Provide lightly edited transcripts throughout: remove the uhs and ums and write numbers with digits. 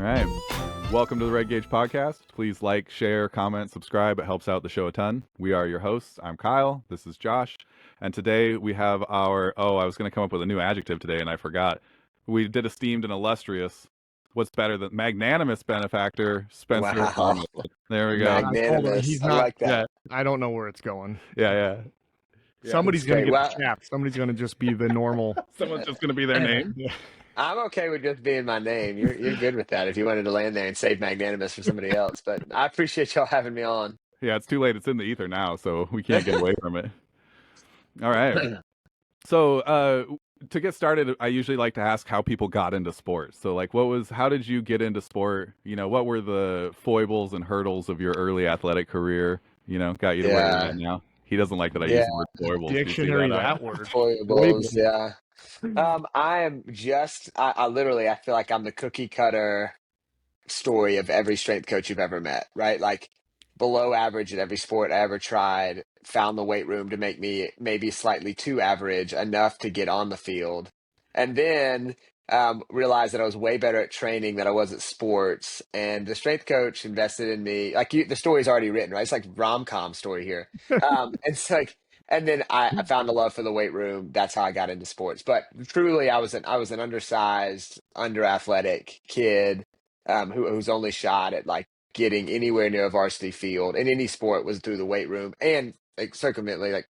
All right. Welcome to the Red Gauge Podcast. Please like, share, comment, subscribe. It helps out the show a ton. We are your hosts. I'm Kyle. This is Josh. And today we have our, I was going to come up with a new adjective today and I forgot. We did esteemed and illustrious. What's better than magnanimous benefactor, Spencer Wow. Arnold. There we go. Magnanimous. He's I not. like that. Yeah, I don't know where it's going. Yeah. Somebody's that's going to great. get the shaft. Somebody's going to just be the normal. Someone's just going to be their name. Yeah. I'm okay with just being my name. You're good with that if you wanted to land there and save magnanimous for somebody else. But I appreciate y'all having me on. Yeah, it's too late. It's in the ether now, so we can't get away from it. All right. So, to get started, I usually like to ask how people got into sports. So, like, how did you get into sport? You know, what were the foibles and hurdles of your early athletic career? You know, got you to where you're at now. He doesn't like that I use the word foibles. Dictionary that word. Foibles, yeah. I literally, I feel like I'm the cookie cutter story of every strength coach you've ever met, right? Like below average at every sport I ever tried, found the weight room to make me maybe slightly too average, enough to get on the field. And then realized that I was way better at training than I was at sports. And the strength coach invested in me. The story's already written, right? It's like rom-com story here. It's like, and then I found a love for the weight room. That's how I got into sports. But truly, I was an undersized, under athletic kid whose only shot at like getting anywhere near a varsity field in any sport was through the weight room. And like circumvently,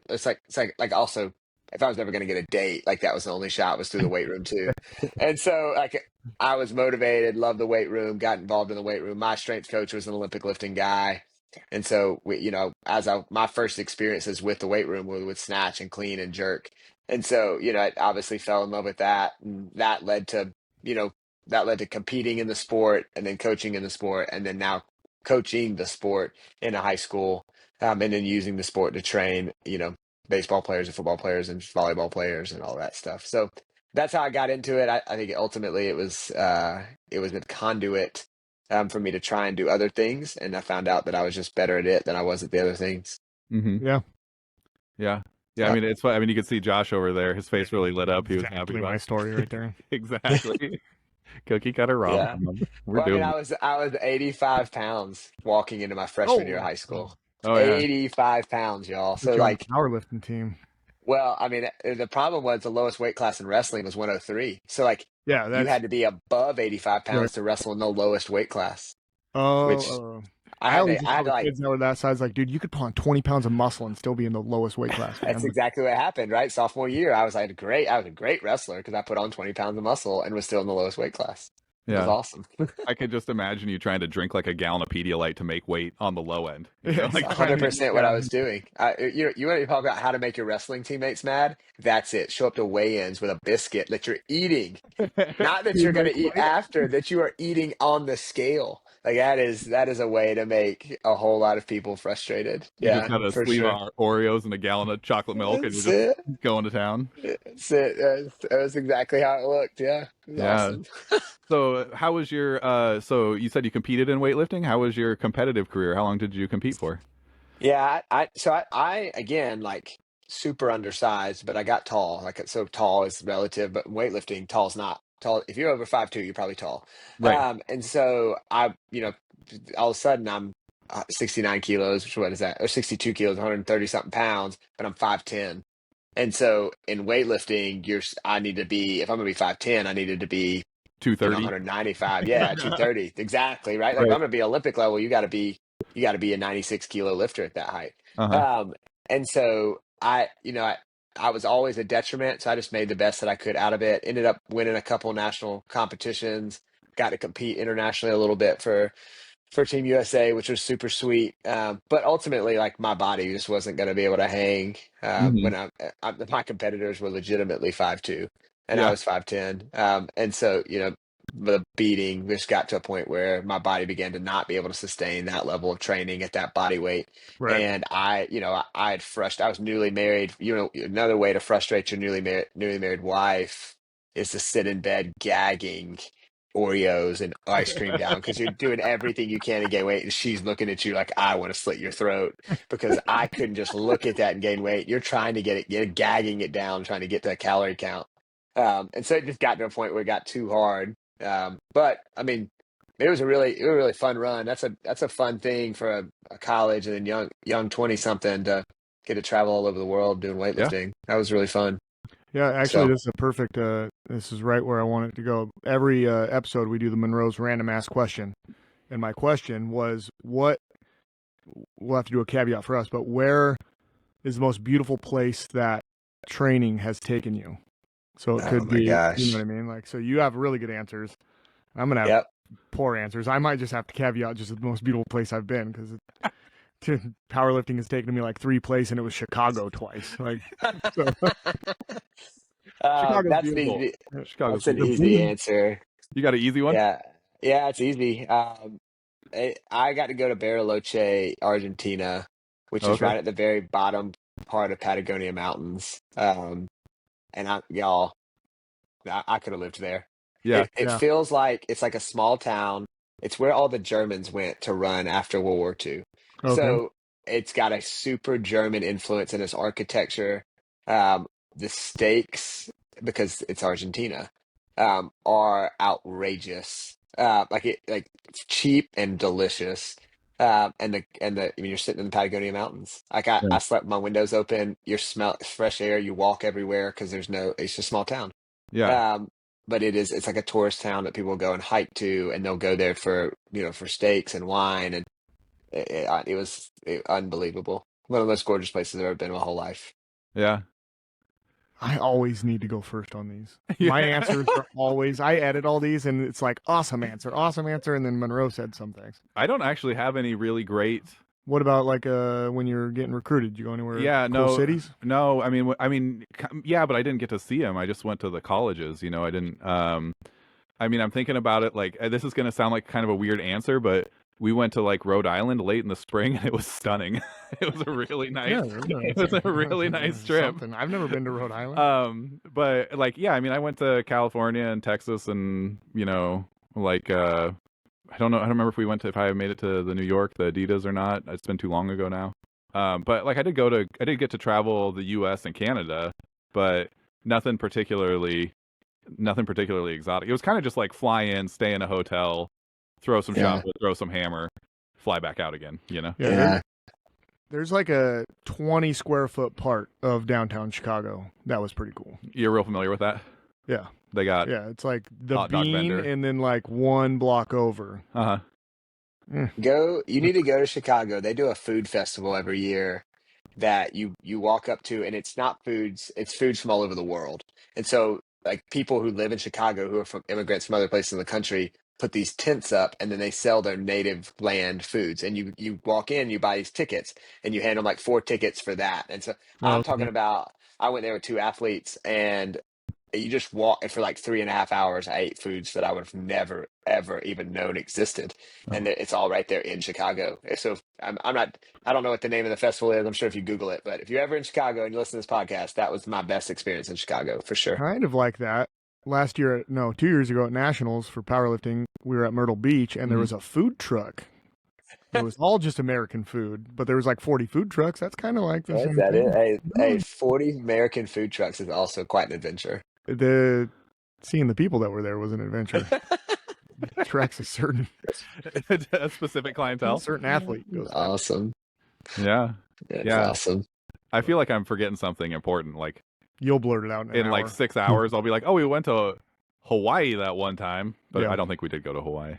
it's like also, if I was never going to get a date, like that was the only shot, was through the weight room too. And so like I was motivated, loved the weight room, got involved in the weight room. My strength coach was an Olympic lifting guy. And so my first experiences with the weight room were with snatch and clean and jerk. And so, I obviously fell in love with that. And that led to, competing in the sport and then coaching in the sport and then now coaching the sport in a high school, and then using the sport to train, baseball players and football players and volleyball players and all that stuff. So that's how I got into it. I think ultimately it was a conduit for me to try and do other things. And I found out that I was just better at it than I was at the other things. Mm-hmm. Yeah. I mean, it's fun. I mean, you can see Josh over there. His face really lit up. He was happy about my story right there. Exactly. Cookie cutter rom. Yeah. I was 85 pounds walking into my freshman year of high school. Oh, yeah. 85 pounds, y'all. So You're on like the powerlifting team. Well, I mean, the problem was the lowest weight class in wrestling was 103. So like, you had to be above 85 pounds to wrestle in the lowest weight class. I had like kids that were that size. Like, dude, you could put on 20 pounds of muscle and still be in the lowest weight class. That's exactly what happened, right? Sophomore year, I was a great wrestler because I put on 20 pounds of muscle and was still in the lowest weight class. It was awesome. I could just imagine you trying to drink like a gallon of Pedialyte to make weight on the low end. That's like 100% what I was doing. You want to talk about how to make your wrestling teammates mad? That's it. Show up to weigh-ins with a biscuit that you're eating. Not that you're going to eat after, that you are eating on the scale. Like that is a way to make a whole lot of people frustrated. You just had a sleeve of Oreos and a gallon of chocolate milk and you're just going to town. That's it. That was exactly how it looked. Yeah. Awesome. So how was your, so you said you competed in weightlifting. How was your competitive career? How long did you compete for? Yeah. I again, like super undersized, but I got tall. Like, so tall is relative, but weightlifting, tall's not tall. If you're over 5'2", you're probably tall. Right. And so all of a sudden I'm 69 kilos, which what is that? Or 62 kilos, 130 something pounds, but I'm 5'10". And so in weightlifting, if I'm going to be 5'10", I needed to be 230, 195. Yeah, 230. Exactly. Right. Like, if I'm going to be Olympic level, you got to be a 96 kilo lifter at that height. And so I was always a detriment. So I just made the best that I could out of it. Ended up winning a couple national competitions, got to compete internationally a little bit for Team USA, which was super sweet. But ultimately, like, my body just wasn't going to be able to hang when my competitors were legitimately 5'2", and I was 5'10". And so, the beating just got to a point where my body began to not be able to sustain that level of training at that body weight. Right. And I was newly married. Another way to frustrate your newly married wife is to sit in bed gagging Oreos and ice cream down because you're doing everything you can to gain weight, and she's looking at you like, I want to slit your throat, because I couldn't just look at that and gain weight. You're trying to you're gagging it down, trying to get to a calorie count. And so it just got to a point where it got too hard. But I mean, it was a really fun run. That's a fun thing for a college and then young 20 something to get to travel all over the world doing Yeah. weightlifting. That was really fun. Yeah, actually, So this is a perfect. This is right where I want it to go. Every episode, we do the Monroe's random ass question, and my question was, what? We'll have to do a caveat for us, but where is the most beautiful place that training has taken you? So it oh could my be, you know gosh. what I mean? Like, so you have really good answers. I'm gonna have Yep. poor answers. I might just have to caveat just the most beautiful place I've been because powerlifting has taken me like 3 places, and it was Chicago twice. Like, so Chicago's That's an beautiful. easy Chicago's that's an The beautiful. easy food, answer. You got an easy one? Yeah. Yeah, it's easy. I got to go to Bariloche, Argentina, which is Okay. right at the very bottom part of Patagonia Mountains. And I could have lived there. Yeah. It yeah. feels like it's like a small town. It's where all the Germans went to run after World War II. Okay. So it's got a super German influence in its architecture. Um, the steaks, because it's Argentina, are outrageous. Like it's cheap and delicious. I mean, you're sitting in the Patagonia Mountains. Like Yeah. I slept with my windows open. You smell fresh air. You walk everywhere because it's a small town. Yeah. Um, but it's like a tourist town that people go and hike to, and they'll go there for steaks and wine, and it was unbelievable. One of the most gorgeous places I've ever been in my whole life. Yeah. I always need to go first on these. Yeah. My answers are always, I edit all these and it's like awesome answer. And then Monroe said some things. I don't actually have any really great. What about like when you're getting recruited? You go anywhere Yeah, cool no, cities? no. Yeah, but I didn't get to see him. I just went to the colleges. I didn't. I mean, I'm thinking about it. Like, this is gonna sound like kind of a weird answer, but we went to like Rhode Island late in the spring, and it was stunning. It was a really nice. Yeah, It was a really nice trip. Something. I've never been to Rhode Island. But like, yeah, I mean, I went to California and Texas, and like, I don't know. I don't remember if I made it to the New York, the Adidas or not. It's been too long ago now. But like, I did get to travel the U.S. and Canada, but nothing particularly exotic. It was kind of just like fly in, stay in a hotel, throw some Yeah. shot, throw some hammer, fly back out again. Yeah, Yeah. there's like a 20 square foot part of downtown Chicago. That was pretty cool. You're real familiar with that? Yeah. They got Yeah, it's like the hot dog Bean vendor. and then like one block over. Uh-huh. You need to go to Chicago. They do a food festival every year that you walk up to, and it's not foods, it's foods from all over the world. And so like people who live in Chicago who are from immigrants from other places in the country put these tents up, and then they sell their native land foods. And you walk in, you buy these tickets, and you hand them like 4 tickets for that. And so I'm Okay. talking about, I went there with 2 athletes, and you just walk, and for like 3.5 hours I ate foods that I would have never ever even known existed, and it's all right there in Chicago. So I'm not, I don't know what the name of the festival is. I'm sure if you Google it, but if you're ever in Chicago and you listen to this podcast, that was my best experience in Chicago for sure. Kind of like that. Last year, no, 2 years ago at Nationals for powerlifting, we were at Myrtle Beach and there was a food truck. It was all just American food, but there was like 40 food trucks. That's kind of like the Is same that thing. it? 40 American food trucks is also quite an adventure. Seeing the people that were there was an adventure. It attracts a certain A specific clientele. certain athlete goes there. Awesome. Yeah. That's Yeah. awesome. I feel like I'm forgetting something important. Like You'll blurt it out in, an in hour. like 6 hours, I'll be like, "Oh, we went to Hawaii that one time," but Yeah. I don't think we did go to Hawaii.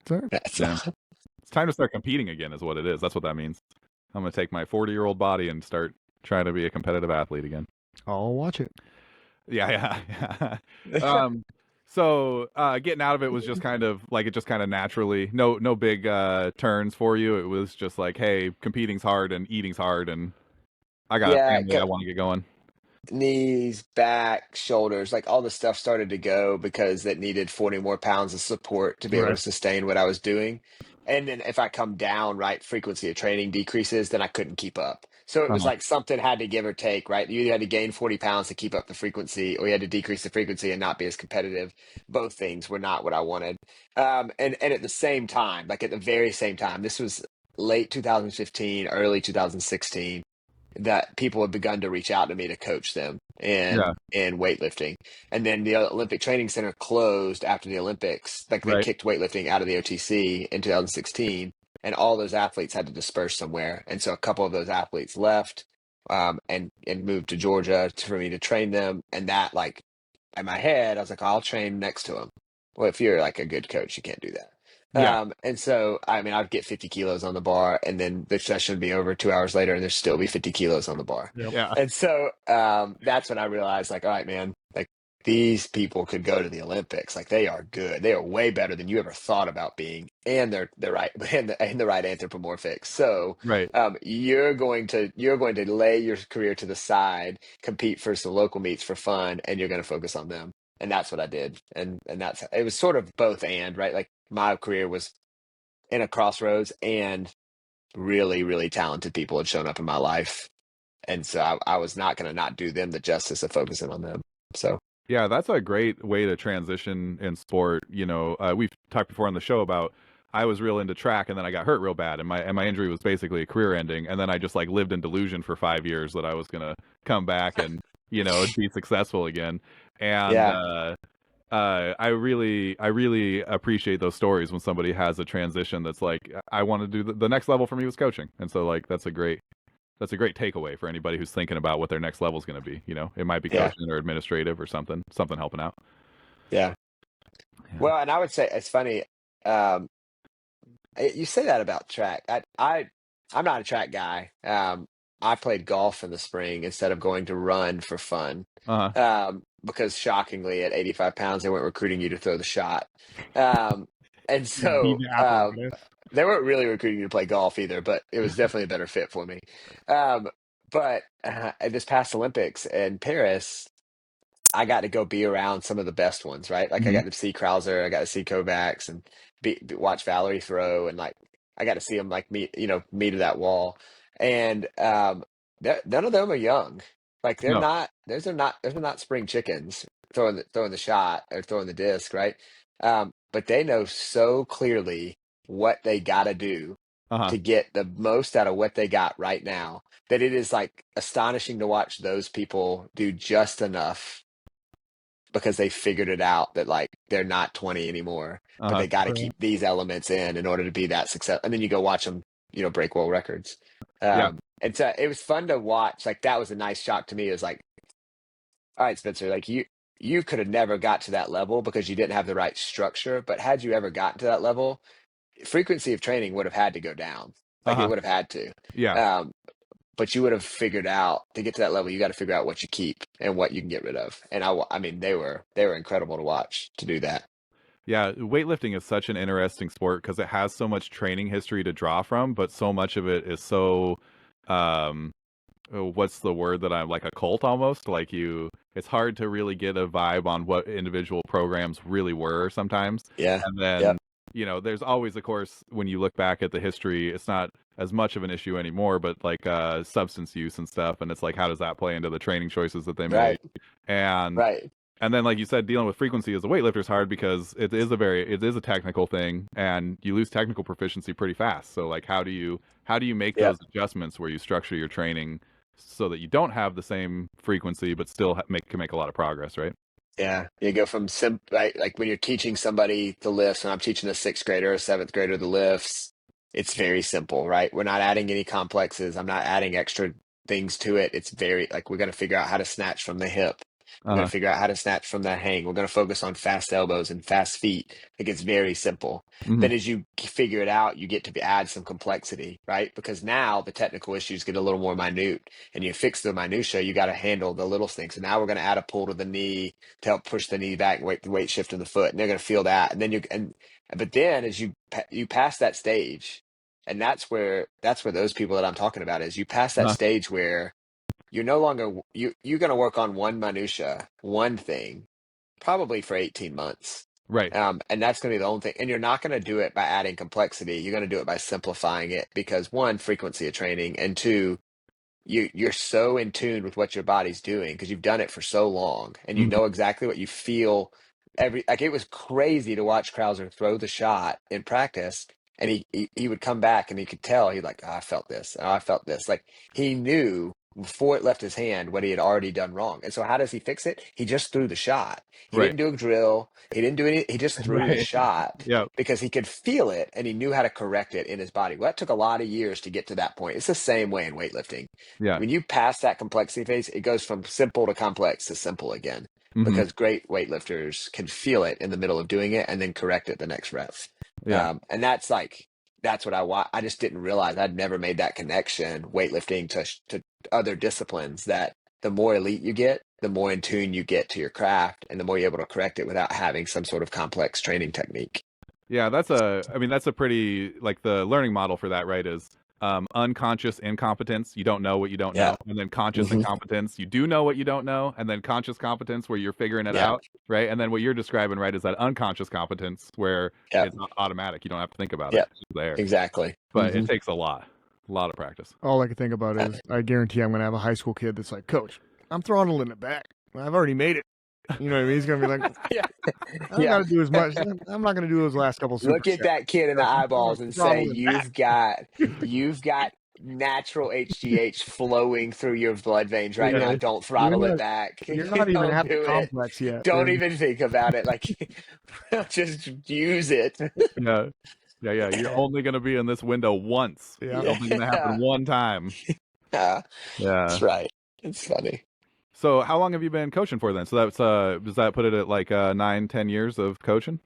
That's Yeah. awesome. It's time to start competing again, is what it is. That's what that means. I'm gonna take my 40-year-old body and start trying to be a competitive athlete again. I'll watch it. Yeah. So getting out of it was just kind of like, it just kind of naturally, no big turns for you. It was just like, hey, competing's hard and eating's hard, and I got a Yeah, family I want to get going. knees, back, shoulders, like all the stuff started to go because it needed 40 more pounds of support to be able to Right. sustain what I was doing. And then if I come down, right, frequency of training decreases, then I couldn't keep up. So it was like something had to give or take, right? You either had to gain 40 pounds to keep up the frequency, or you had to decrease the frequency and not be as competitive. Both things were not what I wanted. And at the same time, like at the very same time, this was late 2015, early 2016. that people had begun to reach out to me to coach them Yeah. in weightlifting. And then the Olympic Training Center closed after the Olympics. Like they Right. kicked weightlifting out of the OTC in 2016, and all those athletes had to disperse somewhere. And so a couple of those athletes left, and moved to Georgia for me to train them. And that, like, in my head, I was like, I'll train next to them. Well, if you're like a good coach, you can't do that. Yeah. And so, I mean, I'd get 50 kilos on the bar, and then the session would be over 2 hours later, and there'd still be 50 kilos on the bar. Yep. Yeah. And so, that's when I realized, like, all right, man, like these people could go to the Olympics. Like they are good. They are way better than you ever thought about being, and they're right and the right anthropomorphic. So, Right. you're going to lay your career to the side, compete for some local meets for fun, and you're going to focus on them. And that's what I did. And that's it was sort of both and, right? Like my career was in a crossroads, and really, really talented people had shown up in my life. And so I was not going to not do them the justice of focusing on them. So, Yeah, that's a great way to transition in sport. We've talked before on the show about I was real into track and then I got hurt real bad and my injury was basically a career ending and then I just like lived in delusion for 5 years that I was gonna come back and be successful again. And yeah, I really appreciate those stories when somebody has a transition that's like I want to do the next level for me was coaching, and so like that's a great takeaway for anybody who's thinking about what their next level is going to be. It might be yeah, coaching or administrative or something helping out. yeah. Yeah. Well, and I would say it's funny. Um, you say that about track. I'm not a track guy. I played golf in the spring instead of going to run for fun. Uh-huh. Because shockingly, at 85 pounds, they weren't recruiting you to throw the shot. Um, and Be so the apparatus. they weren't really recruiting you to play golf either, but it was definitely a better fit for me. But at this past Olympics in Paris, I got to go be around some of the best ones, right? Like I Hmm. got to see Krauser, I got to see Kovacs, and watch Valerie throw, and like I got to see them like meet at that wall, and none of them are young. Like they're No. not. Those are not spring chickens throwing the shot or throwing the disc, right? But they know so clearly what they got to do Uh-huh. to get the most out of what they got right now, that it is like astonishing to watch those people do just enough because they figured it out that like they're not 20 anymore, but Uh-huh. they got to Right. keep these elements in order to be that success. And then you go watch them, break world records. Yeah. And so it was fun to watch. Like that was a nice shock to me. It was like, all right, Spencer, like you could have never got to that level because you didn't have the right structure. But had you ever gotten to that level, frequency of training would have had to go down. Like it Uh-huh. would have had to. Yeah. Um, but you would have figured out to get to that level, you got to figure out what you keep and what you can get rid of. And I mean, they were incredible to watch to do that. Yeah, weightlifting is such an interesting sport because it has so much training history to draw from, but so much of it is so um what's the word that I'm like a cult almost? Like it's hard to really get a vibe on what individual programs really were sometimes. Yeah. And then, Yep. there's always, of course, when you look back at the history, it's not as much of an issue anymore, but like substance use and stuff. And it's like, how does that play into the training choices that they made? Right. And Right. and then, like you said, dealing with frequency as a weightlifter is hard because it is a technical thing, and you lose technical proficiency pretty fast. So, like, how do you make Yep. those adjustments where you structure your training so that you don't have the same frequency, but still can make a lot of progress, right? Yeah. You go from right, like when you're teaching somebody the lifts, and I'm teaching a sixth grader, a seventh grader the lifts, it's very simple, right? We're not adding any complexes. I'm not adding extra things to it. It's very like we're going to figure out how to snatch from the hip. We're going Uh-huh. to figure out how to snatch from the hang. We're going to focus on fast elbows and fast feet. Like it's very simple. Hmm. Then as you figure it out, you get to add some complexity, right? Because now the technical issues get a little more minute, and you fix the minutia. You got to handle the little things. So now we're going to add a pull to the knee to help push the knee back, and the weight shift in the foot, and they're going to feel that. And then but then as you pass that stage, and that's where those people that I'm talking about is you pass that Uh-huh. stage where you're no longer you're going to work on one minutia, one thing, probably for 18 months. Right. And that's going to be the only thing. And you're not going to do it by adding complexity. You're going to do it by simplifying it because one, frequency of training, and two, you're so in tune with what your body's doing because you've done it for so long, and you Hmm. know exactly what you feel. Like it was crazy to watch Krauser throw the shot in practice, and he would come back and he could tell he'd like, oh, I felt this, oh, I felt this. Like he knew before it left his hand what he had already done wrong. And so how does he fix it? He just threw the shot. He Right. didn't do a drill. He didn't do any. He just threw the Right. shot Yeah. because he could feel it and he knew how to correct it in his body. Well, that took a lot of years to get to that point. It's the same way in weightlifting. Yeah. When you pass that complexity phase, it goes from simple to complex to simple again Mhm. because great weightlifters can feel it in the middle of doing it and then correct it the next rep. Yeah. And that's what I just didn't realize. I'd never made that connection, weightlifting to other disciplines, that the more elite you get, the more in tune you get to your craft and the more you're able to correct it without having some sort of complex training technique. Yeah, that's a pretty, like, the learning model for that, right, is unconscious incompetence, you don't know what you don't Yeah. know, and then conscious Mhm. incompetence, you do know what you don't know, and then conscious competence where you're figuring it Yeah. out, right? And then what you're describing, right, is that unconscious competence where Yeah. it's automatic, you don't have to think about Yeah. it, it's just there. Exactly. But it Mhm. takes a lot of practice. All I can think about is I guarantee I'm going to have a high school kid that's like, Coach, I'm throttling it back. I've already made it. You know what I mean? He's going to be like, Yeah. I don't got to do as much. I'm not going to do those last couple Look at supersets. that kid in the eyeballs and say, Throttle it back. you've got natural HGH flowing through your blood veins right Yeah. now. Don't throttle You're it back. You're not even Don't half do it. complex yet. Don't even think about it. Like, just use it. Yeah. Yeah, you're only going to be in this window once. Yeah. It's only going to happen one time. Yeah. Yeah. That's right. It's funny. So how long have you been coaching for then? So that's does that put it at like 9-10 years of coaching?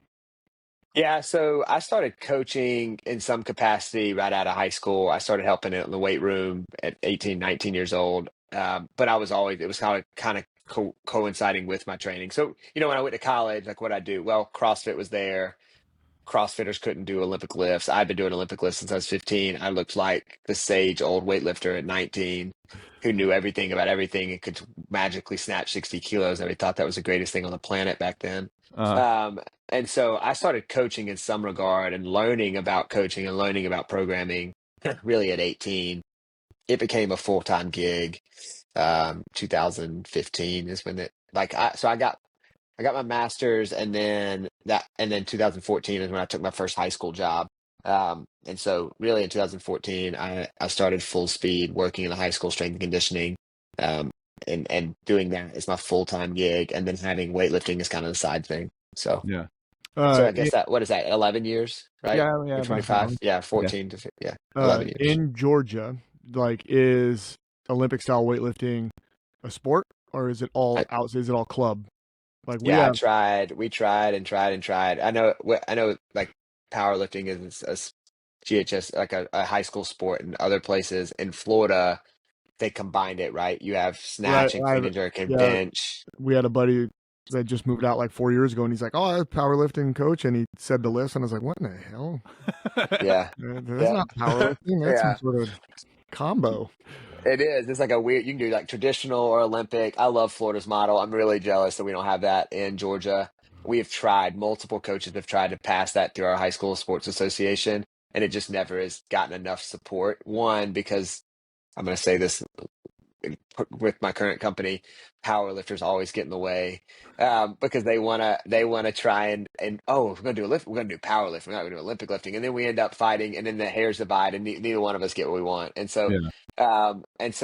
Yeah, so I started coaching in some capacity right out of high school. I started helping in the weight room at 18, 19 years old. But it was kind of coinciding with my training. So, when I went to college, like what I do, well, CrossFit was there. CrossFitters couldn't do Olympic lifts. I've been doing Olympic lifts since I was 15. I looked like the sage old weightlifter at 19 who knew everything about everything and could magically snatch 60 kilos. And we thought that was the greatest thing on the planet back then. Um, and so I started coaching in some regard and learning about coaching and learning about programming really at 18. It became a full-time gig. 2015 is when I got my master's, and then 2014 is when I took my first high school job. And so really in 2014, I started full speed working in the high school strength and conditioning, and doing that as my full-time gig, and then having weightlifting as kind of the side thing. So, Yeah. I guess what is that? 11 years, right? Yeah, Or about 25? Yeah, 14 to 11 years. in Georgia, like, is Olympic style weightlifting a sport, or is it all out? Is it all club? Like we Yeah, have, we tried and tried and tried. I know like powerlifting is a GHS, like a high school sport. In other places in Florida, they combined it, right? You have snatch and clean and jerk and bench. we had a buddy that just moved out like 4 years ago, and he's like, "Oh, I was a powerlifting coach," and he said the lifts, and I was like, "What in the hell? Yeah, That's not powerlifting. That's some sort of combo." it is. It's like a weird, you can do like traditional or Olympic. I love Florida's model. I'm really jealous that we don't have that in Georgia. We have tried, multiple coaches have tried to pass that through our high school sports association, and it just never has gotten enough support. One, because I'm going to say this with my current company, power lifters always get in the way, because they wanna try and oh, if we're gonna do a lift, we're gonna do power lift, we're not gonna do Olympic lifting, and then we end up fighting, and then the hairs divide, and neither one of us get what we want, and so Yeah. it's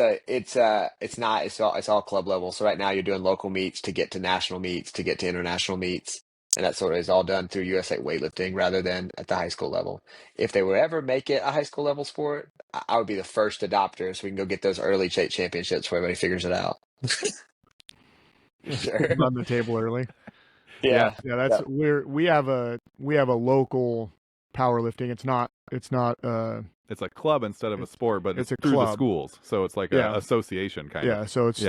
all club level. So right now you're doing local meets to get to national meets to get to international meets. And that sort of is all done through USA weightlifting rather than at the high school level. If they were ever make it a high school level sport, I would be the first adopter, so we can go get those early state championships where everybody figures it out. Sure. Put it on the table early. Yeah. That's we have a local powerlifting. It's not It's a club instead of a sport, but it's a through the club. schools. So it's like an association kind of. Yeah, so it's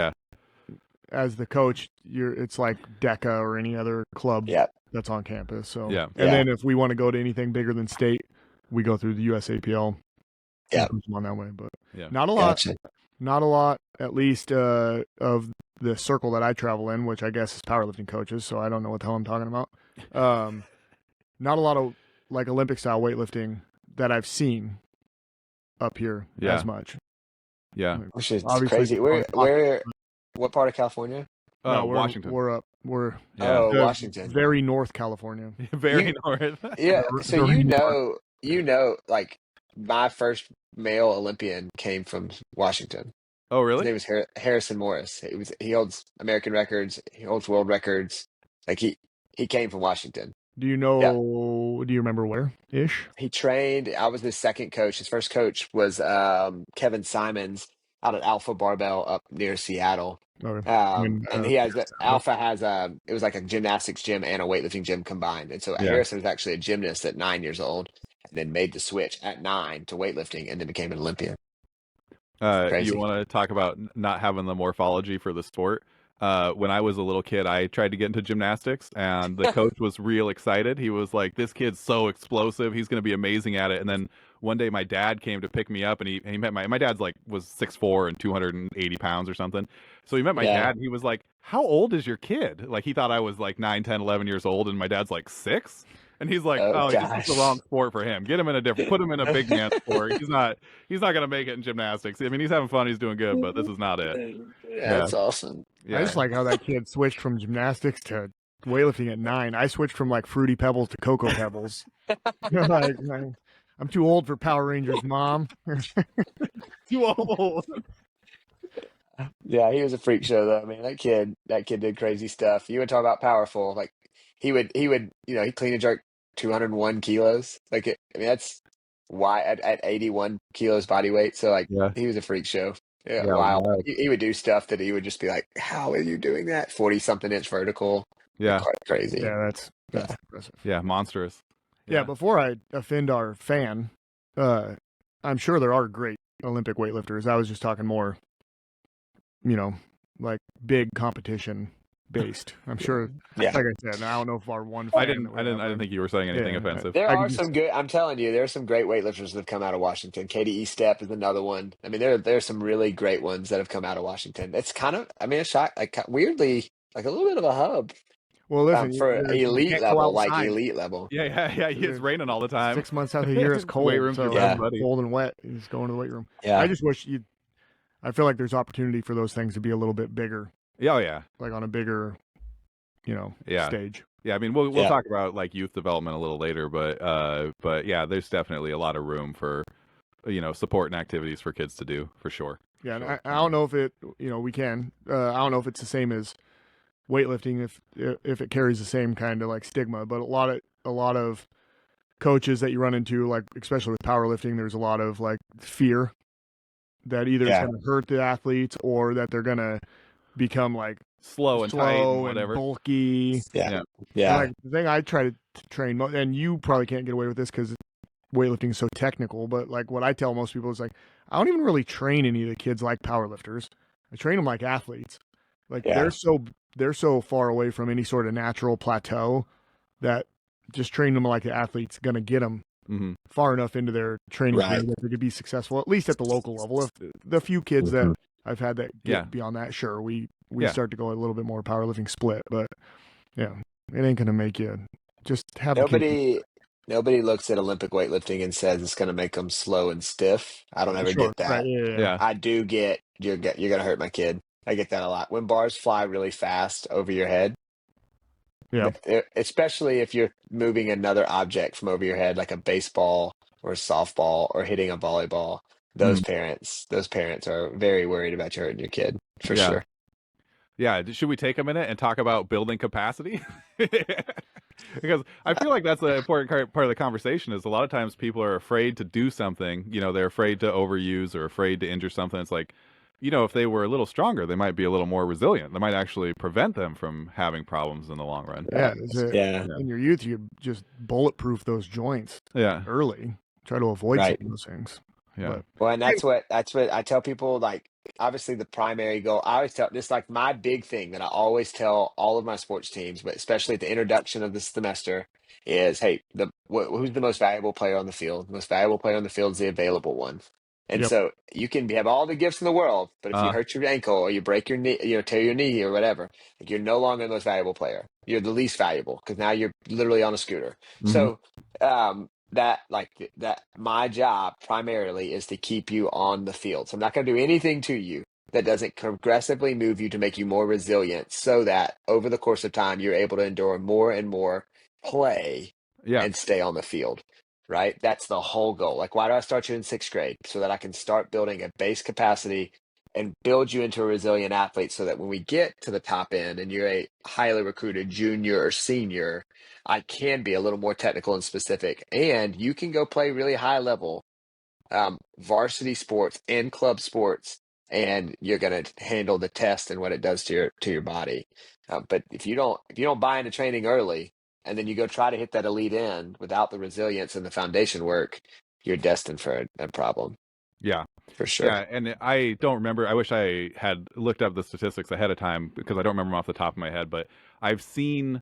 as the coach, it's like DECA or any other club that's on campus. So Yeah. And then if we want to go to anything bigger than state, we go through the USAPL. Yeah. On that way, but Yeah. not a lot. Gotcha. Not a lot, at least of the circle that I travel in, which I guess is powerlifting coaches. So I don't know what the hell I'm talking about. Not a lot of like Olympic style weightlifting that I've seen up here as much. Yeah. Which is Obviously, crazy. What part of California? No, Washington. We're Washington. Very North California. Very north. Yeah. So like my first male Olympian came from Washington. Oh, His really? name was Harrison Morris. He holds American records. He holds world records. Like he came from Washington. Do you Yeah. know? Do you remember where ish? He trained. I was his second coach. His first coach was Kevin Simons out at Alpha Barbell up near Seattle. Okay. And he has Alpha has it was like a gymnastics gym and a weightlifting gym combined. And so Yeah. Harrison was actually a gymnast at 9 years old, and then made the switch at 9 to weightlifting, and then became an Olympian. You Crazy. want to talk about not having the morphology for the sport? When I was a little kid, I tried to get into gymnastics, and the coach was real excited. He was like, "This kid's so explosive. He's going to be amazing at it." And then one day, my dad came to pick me up, and he met my dad's like was 6'4" and 280 pounds or something. So he met my Yeah. dad, and he was like, "How old is your kid?" Like he thought I was like 9, 10, 11 years old, and my dad's like 6. And he's like, Oh "Oh, this is the gosh. wrong sport for him. Get him in a different, put him in a big man sport. He's not gonna make it in gymnastics. I mean, he's having fun, he's doing good, but this is not it." Yeah, that's awesome. I just like how that kid switched from gymnastics to weightlifting at 9. I switched from like Fruity Pebbles to Cocoa Pebbles. Like, I'm too old for Power Rangers, Mom. Too old. Yeah, he was a freak show though. I mean, that kid did crazy stuff. You would talk about powerful. Like he clean and jerk 201 kilos. I mean, that's why at 81 kilos body weight. So like Yeah. he was a freak show. Yeah, Yeah, wild. wild. He would do stuff that he would just be like, "How are you doing that? 40 something inch vertical." Yeah. Quite crazy. Yeah, that's impressive. Yeah, monstrous. Yeah, before I offend our fan, I'm sure there are great Olympic weightlifters. I was just talking more, like big competition based. I'm sure. Yeah. Like I said, I don't know if our one. I Fan didn't think you were saying anything offensive. There I are can some good. I'm telling you, there are some great weightlifters that have come out of Washington. Katie Estep is another one. I mean, there's some really great ones that have come out of Washington. It's kind of, I mean, a shock, like weirdly, like a little bit of a hub Well, listen, for you elite can't go level, like outside. elite level. Yeah. It's raining all the time. 6 months out of the year is cold. Weight room so for everybody. cold and wet. He's going to the weight room. Yeah. I just wish you. I feel like there's opportunity for those things to be a little bit bigger, Yeah, oh, yeah. like on a bigger, Yeah. stage. Yeah, I mean, we'll Yeah. talk about like youth development a little later, but yeah, there's definitely a lot of room for support and activities for kids to do for sure. Yeah, and Sure. I don't know if it, we can. I don't know if it's the same as weightlifting, if it carries the same kind of like stigma, but a lot of coaches that you run into, like especially with powerlifting, there's a lot of like fear that either it's going to hurt the athletes or that they're going to become like slow and tight and whatever. bulky. Yeah. And, like, the thing I try to train, and you probably can't get away with this because weightlifting is so technical, but like what I tell most people is like, I don't even really train any of the kids like powerlifters. I train them like athletes. Like they're so far away from any sort of natural plateau that just training them like the athlete's going to get them far enough into their training career that they could be successful, at least at the local level. If the few kids that I've had that get beyond that, sure, we start to go a little bit more powerlifting split, but yeah, it ain't going to make you just have Nobody looks at Olympic weightlifting and says it's going to make them slow and stiff. I don't ever get that. Right, yeah. I do get you're going to hurt my kid. I get that a lot. When bars fly really fast over your head, especially if you're moving another object from over your head, like a baseball or a softball or hitting a volleyball, those parents are very worried about you hurting your kid for sure. Yeah, should we take a minute and talk about building capacity? Because I feel like that's an important part of the conversation is a lot of times people are afraid to do something. They're afraid to overuse or afraid to injure something. It's like, if they were a little stronger, they might be a little more resilient. They might actually prevent them from having problems in the long run. In your youth, you just bulletproof those joints early. Try to avoid some of those things. Yeah. Well, and that's what I tell people, like, obviously the primary goal, I always tell this, like my big thing that I always tell all of my sports teams, but especially at the introduction of this semester is, hey, who's the most valuable player on the field? The most valuable player on the field is the available one. And so you can have all the gifts in the world, but if you hurt your ankle or you break your knee, tear your knee or whatever, like you're no longer the most valuable player. You're the least valuable because now you're literally on a scooter. So, my job primarily is to keep you on the field. So I'm not going to do anything to you that doesn't progressively move you to make you more resilient so that over the course of time, you're able to endure more and more play and stay on the field, right? That's the whole goal. Like, why do I start you in 6th grade? So that I can start building a base capacity and build you into a resilient athlete so that when we get to the top end and you're a highly recruited junior or senior, I can be a little more technical and specific. And you can go play really high level varsity sports and club sports, and you're going to handle the test and what it does to your body. But if you don't buy into training early, and then you go try to hit that elite end without the resilience and the foundation work, you're destined for a problem Yeah. for sure. Yeah, and I don't remember. I wish I had looked up the statistics ahead of time because I don't remember them off the top of my head. But I've seen,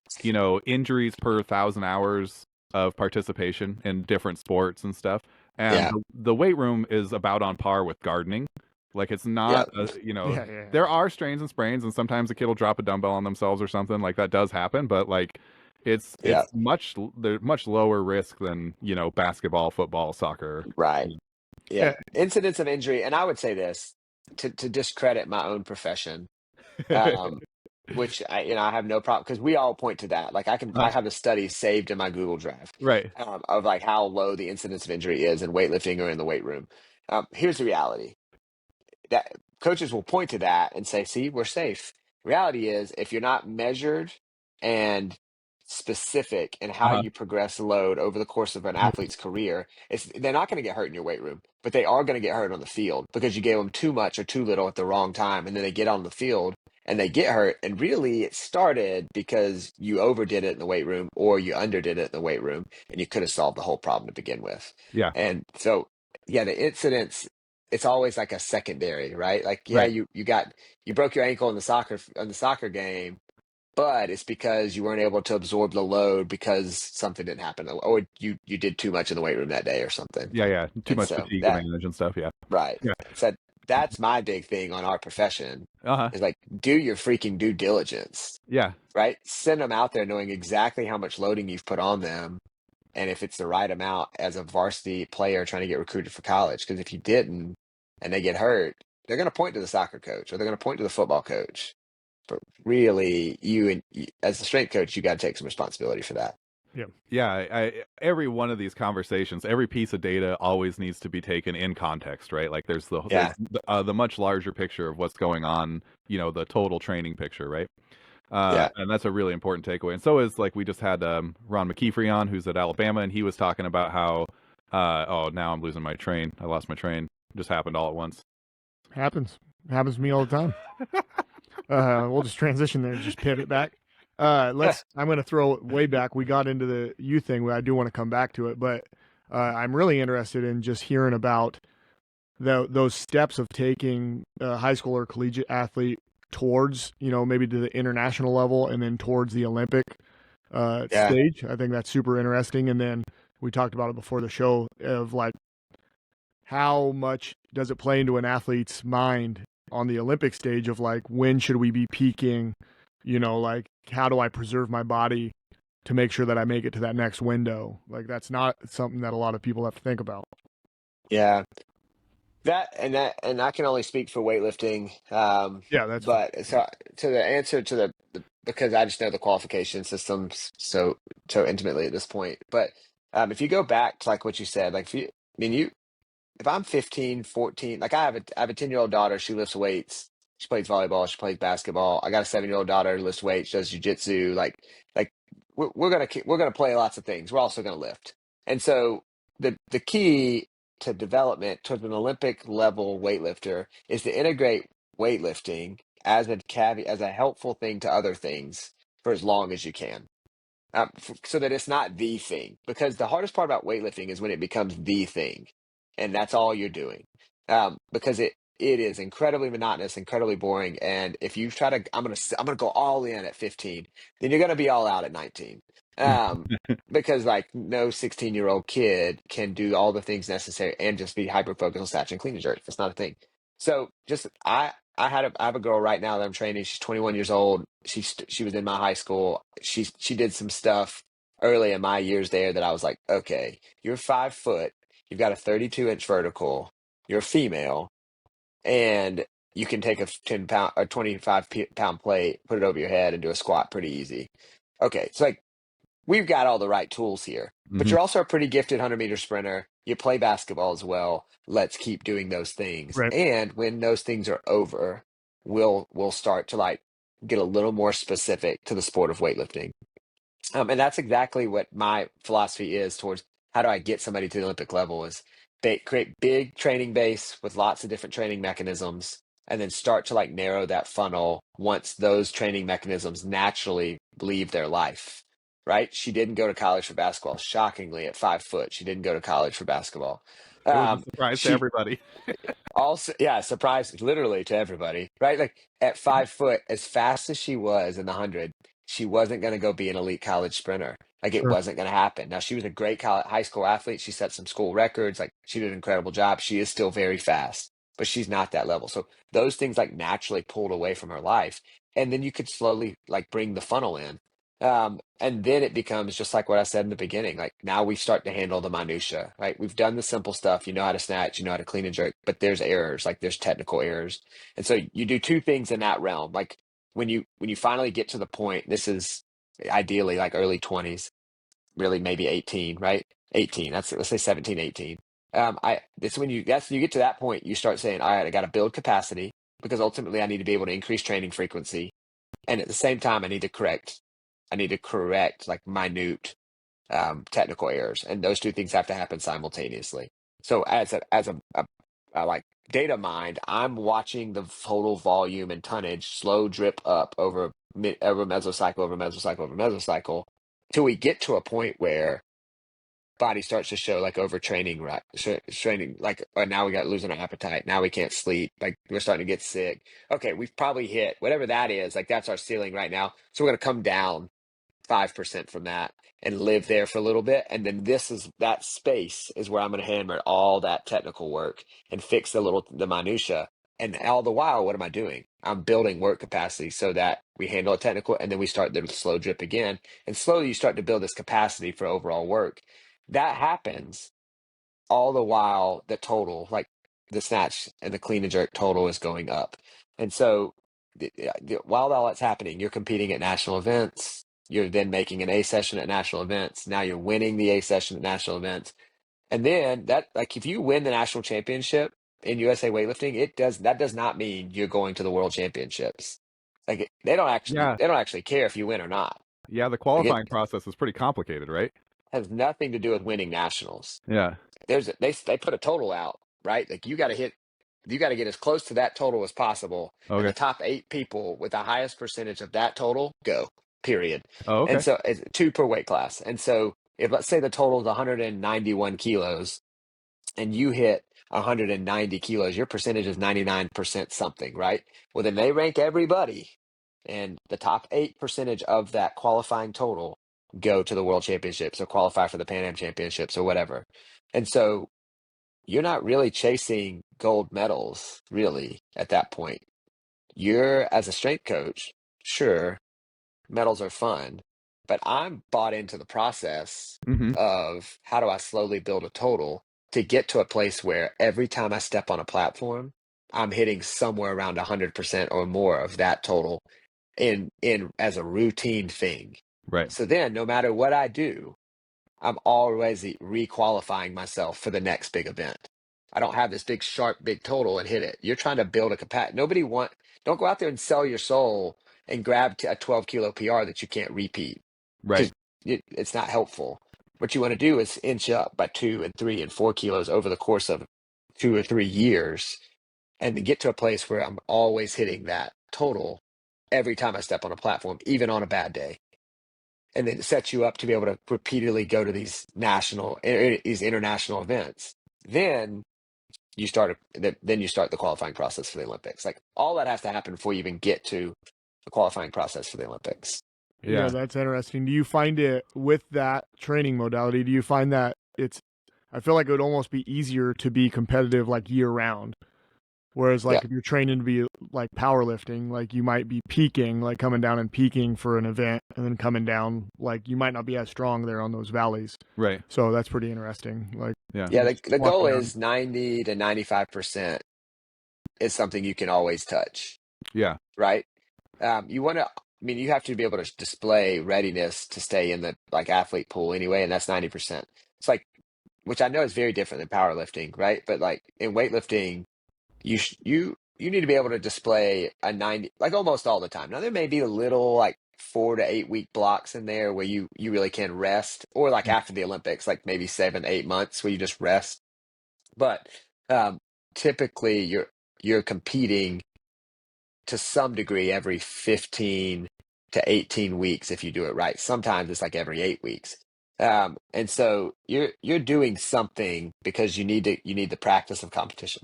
injuries per 1,000 hours of participation in different sports and stuff. And Yeah, the weight room is about on par with gardening. Like it's yeah, not, Yeah. there are strains and sprains, and sometimes a kid will drop a dumbbell on themselves or something like that does happen. But like, it's yeah. they're much lower risk than basketball, football, soccer. Right. Yeah. Yeah. Incidents of injury, and I would say this to discredit my own profession. Um, which I have no problem because we all point to that. Like I have a study saved in my Google Drive Right. of like how low the incidence of injury is in weightlifting or in the weight room. Here's the reality that coaches will point to that and say, "See, we're safe." Reality is, if you're not measured and specific in how Uh-huh. you progress load over the course of an athlete's career, they're not going to get hurt in your weight room, but they are going to get hurt on the field because you gave them too much or too little at the wrong time, and then they get on the field and they get hurt. And really, it started because you overdid it in the weight room or you underdid it in the weight room, and you could have solved the whole problem to begin with. Yeah. And so, yeah, the incidents, it's always like a secondary, right? Like, yeah, Right. you broke your ankle in the soccer game, but it's because you weren't able to absorb the load because something didn't happen, or you did too much in the weight room that day or something. Yeah, yeah. Too And much so fatigue to that manage and stuff. Yeah. right. Yeah. So that's my big thing on our profession Uh-huh. is like do your freaking due diligence, Yeah. right? Send them out there knowing exactly how much loading you've put on them and if it's the right amount as a varsity player trying to get recruited for college. Because if you didn't and they get hurt, they're going to point to the soccer coach or they're going to point to the football coach. But really, as the strength coach, you got to take some responsibility for that. Yeah. Every one of these conversations, every piece of data always needs to be taken in context, right? Like Yeah, the much larger picture of what's going on, the total training picture, right? yeah, And that's a really important takeaway. And so is like we just had Ron McKeefrey on, who's at Alabama, and he was talking about how, oh, now I'm losing my train. I lost my train. It just happened all at once. Happens to me all the time. We'll just transition there and just pivot back. I'm going to throw it way back. We got into the youth thing. I do want to come back to it, but I'm really interested in just hearing about those steps of taking a high school or collegiate athlete towards, maybe to the international level and then towards the Olympic yeah, stage. I think that's super interesting. And then we talked about it before the show of like, how much does it play into an athlete's mind on the Olympic stage of like, when should we be peaking? Like, how do I preserve my body to make sure that I make it to that next window? Like, that's not something that a lot of people have to think about. yeah. And I can only speak for weightlifting. Yeah, that's fair. But so to the answer to the because I just know the qualification systems so intimately at this point. But if you go back to like what you said, like I mean, if I'm 15, 14, like I have a 10-year-old daughter, she lifts weights. She plays volleyball, she plays basketball. I got a 7-year-old daughter who lifts weights, does jujitsu. Like we're gonna play lots of things. We're also gonna lift. And so the key to development towards an Olympic level weightlifter is to integrate weightlifting as a caveat, as a helpful thing to other things for as long as you can so that it's not the thing. Because the hardest part about weightlifting is when it becomes the thing, and that's all you're doing. Because it is incredibly monotonous, incredibly boring, and if you try to, I'm gonna go all in at 15, then you're gonna be all out at 19. Um, because like no 16-year-old kid can do all the things necessary and just be hyper focused on snatch and clean and jerk. That's not a thing. So just I have a girl right now that I'm training. She's 21 years old. She was in my high school. She did some stuff early in my years there that I was like, okay, you're 5 foot, you've got a 32-inch vertical, you're a female, and you can take a 10 pound or 25 pound plate, put it over your head, and do a squat pretty easy. Okay, so like we've got all the right tools here, but Hmm. you're also a pretty gifted 100-meter sprinter. You play basketball as well. Let's keep doing those things. Right. And when those things are over, we'll start to like get a little more specific to the sport of weightlifting. And that's exactly what my philosophy is towards how do I get somebody to the Olympic level is create big training base with lots of different training mechanisms, and then start to like narrow that funnel once those training mechanisms naturally leave their life. Right? She didn't go to college for basketball. Shockingly, at 5 foot, she didn't go to college for basketball. It was a surprise to She everybody. also, yeah, surprise literally to everybody, right? Like at 5 foot, as fast as she was in the 100, she wasn't going to go be an elite college sprinter. Like it Sure. wasn't going to happen. Now she was a great high school athlete. She set some school records. Like she did an incredible job. She is still very fast, but she's not that level. So those things like naturally pulled away from her life. And then you could slowly like bring the funnel in. And then it becomes just like what I said in the beginning. Like now we start to handle the minutia, right? We've done the simple stuff. You know how to snatch, you know how to clean and jerk, but there's errors, like there's technical errors. And so you do two things in that realm. Like when you finally get to the point, this is ideally like early 20s, really maybe 18, right? 18. Let's say 17, 18. It's when you get to that point, you start saying, all right, I got to build capacity because ultimately I need to be able to increase training frequency. And at the same time, I need to correct like minute technical errors, and those two things have to happen simultaneously. So as a like data mind, I'm watching the total volume and tonnage slow drip up over mesocycle over mesocycle over mesocycle till we get to a point where body starts to show like overtraining, right? Training like, oh, now we got losing our appetite. Now we can't sleep. Like we're starting to get sick. Okay, we've probably hit whatever that is. Like that's our ceiling right now. So we're gonna come down 5% from that and live there for a little bit. And then that space is where I'm going to hammer all that technical work and fix the minutia. And all the while, what am I doing? I'm building work capacity so that we handle it technical and then we start the slow drip again. And slowly you start to build this capacity for overall work. That happens all the while the total, like the snatch and the clean and jerk total is going up. And so while all that's happening, you're competing at national events. You're then making an A session at national events. Now you're winning the A session at national events. And then that, like, if you win the national championship in USA weightlifting, that does not mean you're going to the world championships. Like Yeah. they don't actually care if you win or not. Yeah, the Like it qualifying process is pretty complicated, right? has nothing to do with winning nationals. Yeah. They put a total out, right? Like you got to get as close to that total as possible, and the Okay. top 8 people with the highest percentage of that total go. Period. Oh, And okay. so it's 2 per weight class. And so if let's say the total is 191 kilos, and you hit 190 kilos, your percentage is 99% something, right? Well, then they rank everybody, and the top 8% of that qualifying total go to the world championships or qualify for the Pan Am championships or whatever. And so you're not really chasing gold medals, really, at that point. You're, as a strength coach, sure, medals are fun, but I'm bought into the process Hmm. of how do I slowly build a total to get to a place where every time I step on a platform, I'm hitting somewhere around 100% or more of that total in as a routine thing. Right. So then no matter what I do, I'm always re-qualifying myself for the next big event. I don't have this big sharp big total and hit it. You're trying to build a capacity. Don't go out there and sell your soul and grab a 12 kilo PR that you can't repeat Right. because it's not helpful. What you want to do is inch up by 2 and 3 and 4 kilos over the course of 2 or 3 years, and to get to a place where I'm always hitting that total every time I step on a platform, even on a bad day. And then it sets you up to be able to repeatedly go to these international events. Then you start the qualifying process for the Olympics. Like all that has to happen before you even get to the qualifying process for the Olympics. Yeah, Yeah. that's interesting. Do you find it with that training modality? Do you find that I feel like it would almost be easier to be competitive like year round. Whereas Yeah. like if you're training to be like powerlifting, like you might be peaking, like coming down and peaking for an event and then coming down, like you might not be as strong there on those valleys. Right. So that's pretty interesting. Like Yeah. Yeah. The, just the goal walking around. is 90 to 95% is something you can always touch, Yeah. right? You want to mean, you have to be able to display readiness to stay in the like athlete pool anyway, and that's 90%. It's like, which I know is very different than powerlifting, right? But like in weightlifting, you need to be able to display a 90, like almost all the time. Now there may be a little like 4 to 8 week blocks in there where you really can rest, or like after the Olympics, like maybe 7, 8 months where you just rest. But um, typically you're competing to some degree every 15 to 18 weeks if you do it right. Sometimes it's like every 8 weeks. And so you're doing something because you need the practice of competition.